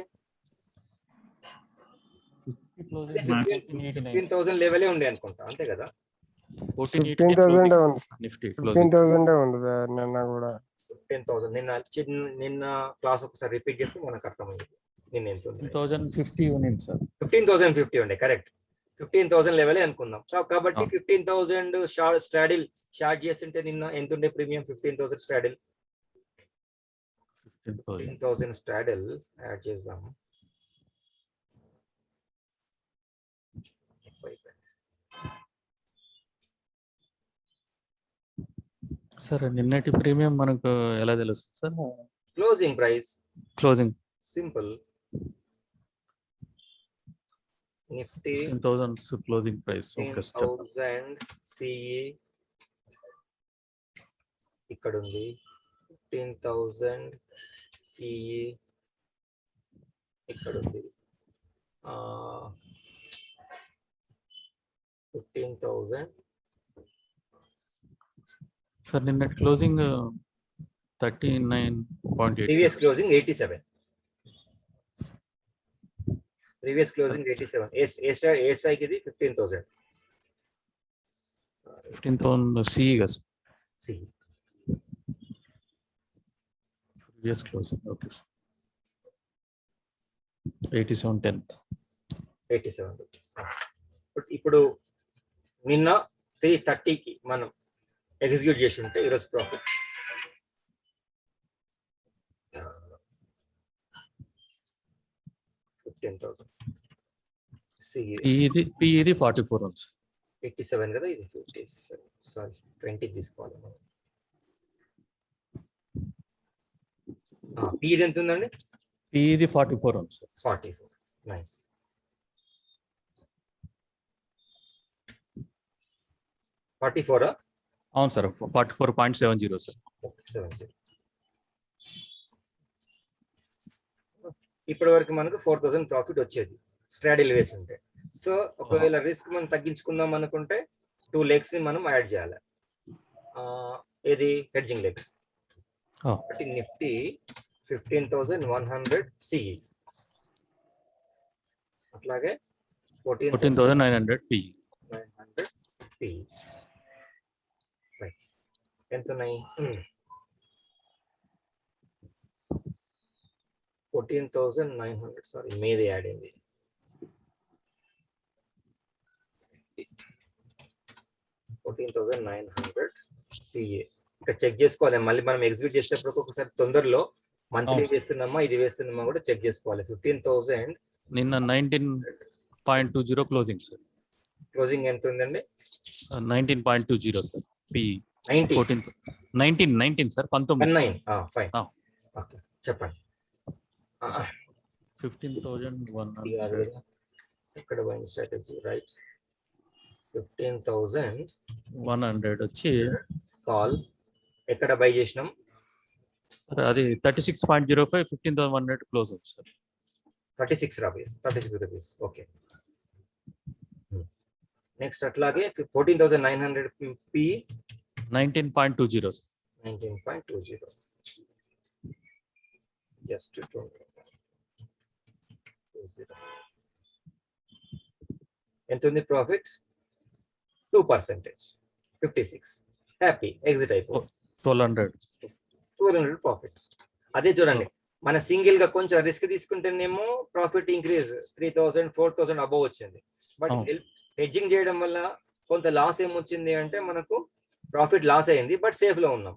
15,000 లెవెలే ఉండే అనుకుంటా, అంతే కదా? 15,000 ఉంది. నిఫ్టీ 15,000 ఉంది నిన్న కూడా. 15,000 నిన్న క్లాస్ ఒకసారి రిపీట్ చేస్తే మనకు అర్థమైంది నిన్న ఎంత ఉంది. 15,050 ఉంది సార్. 15,050 ఉండే, కరెక్ట్. 15,000 లెవెలే అనుకుందాం. సో కాబట్టి 15,000 స్ట్రాడిల్ షార్ట్ చేస్తుంటే నిన్న ఎంత ఉండే ప్రీమియం? 15,000 స్ట్రాడిల్. 15,000 స్ట్రాడిల్ యాడ్ చేద్దాం. సార్ నిన్నటి ప్రీమియం మనకు ఎలా తెలుస్తుంది sir? Closing price, closing simple. Nifty 15,000 closing price. 15,000 CE ఇక్కడ ఉంది. 15,000 సిఈ ఇక్కడ ఉంది. 15,000 సార్ నిన్నటి closing 39.8. Previous closing 87. Previous closing 87. ఏ స్ట్రైక్ ఇది? 15,000. 15,000 సిఈ కదా sir? C previous closing okay sir. 87.10. 87 rupees. ఇప్పుడు నిన్న 330కి మనం ఎగ్జిక్యూట్ చేసి ఉంటే ఈరోజు ప్రాఫిట్ 15,000. ఇది 44 ఉంది సార్. 87 కదా, ఇది 57. సారీ 20 తీసుకోవాలి మనం. పి ఇది ఎంత ఉందండి? ఇది 44 ఉంది సార్. 44. నైస్. అవును సార్. 44.70 సార్. 70. ఇప్పటి వరకు మనకు 4,000 ప్రాఫిట్ వచ్చేది స్ట్రాడిల్ వేసి ఉంటే. సో ఒకవేళ రిస్క్ మనం తగ్గించుకుందాం అనుకుంటే 2 legs ని మనం యాడ్ చేయాలి. ఏది? Hedging legs. నిఫ్టీ 15,100 సిఈ, అట్లాగే 14,900 పి. ఎంత ఉన్నాయి? 14,900. సారీ మీది యాడ్ అయింది. 14,900 పిఏ. ఇక్కడ చెక్ చేసుకోవాలి మళ్ళీ మనం ఎగ్జిక్యూట్ చేసేటప్పుడు ఒకసారి తొందరలో మంత్లీ వేస్తున్నామా ఇది వేస్తున్నామా కూడా చెక్ చేసుకోవాలి. 15,000 నిన్న 19.20 క్లోజింగ్ సార్. క్లోజింగ్ ఎంత ఉందండి? 19.20 sir. P 19 sir. 19. Fine. Okay చెప్పండి. 15,100 ఇక్కడ బయింగ్ స్ట్రాటజీ రైట్. 15,100 వచ్చి కాల్ ఎక్కడ బై చేసినాం? అది 36.05. 15,100 క్లోజ్ అవుతుంది సార్. 36 రూపీస్. ఓకే. నెక్స్ట్ అట్లాగే 14,900 పి 19.20 సార్. 19.20. జస్ట్ 20. ఎంత ఉంది ప్రాఫిట్? 2%. 56. హ్యాపీ. ఎగ్జిట్ అయిపో. 1200 ప్రాఫిట్స్. అదే చూడండి, మన సింగిల్ గా కొంచెం రిస్క్ తీసుకుంటేనేమో ప్రాఫిట్ ఇంక్రీజ్ 3,000 4,000 అబౌవ్ వచ్చింది. బట్ హెడ్జింగ్ చేయడం వల్ల కొంత లాస్ ఏమొచ్చింది అంటే మనకు ప్రాఫిట్ లాస్ అయింది, బట్ సేఫ్ లో ఉన్నాం.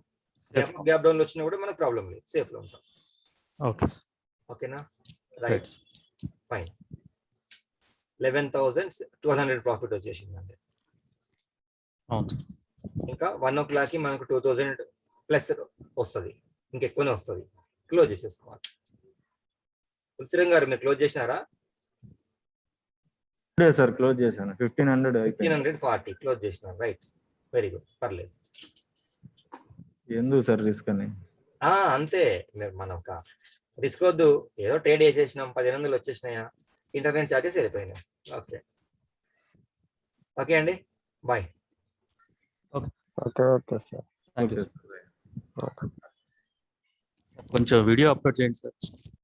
గ్యాప్ డౌన్ లో వచ్చినా కూడా మనకు ప్రాబ్లం లేదు, సేఫ్ లో ఉంటాం. ఓకేనా? రైట్. ఫైన్. 11,1200 ప్రాఫిట్ వచ్చేసింది అంటే. ఇంకా 1 o'clock మనకు 2,000 ప్లస్ వస్తుంది, ఇంకెక్కువనే వస్తుంది. క్లోజ్ చేసేసుకోవాలి. తులసిరం గారు మీరు క్లోజ్ చేసినారా? సార్ క్లోజ్ చేశాను. 1540 క్లోజ్ చేసినారు. రైట్, వెరీ గుడ్, పర్లేదు. ఎందుకు సార్ రిస్క్ అని? అంతే, మనం రిస్క్ వద్దు, ఏదో ట్రేడ్ వేసేసినాం, 1500 వచ్చేసినాయా, ఇంటర్నెట్ చార్జెస్ వెళ్ళిపోయినాయి. ఓకే ఓకే అండి, bye. Okay okay sir. Thank you. కొంచెం వీడియో అప్లోడ్ చేయండి సార్.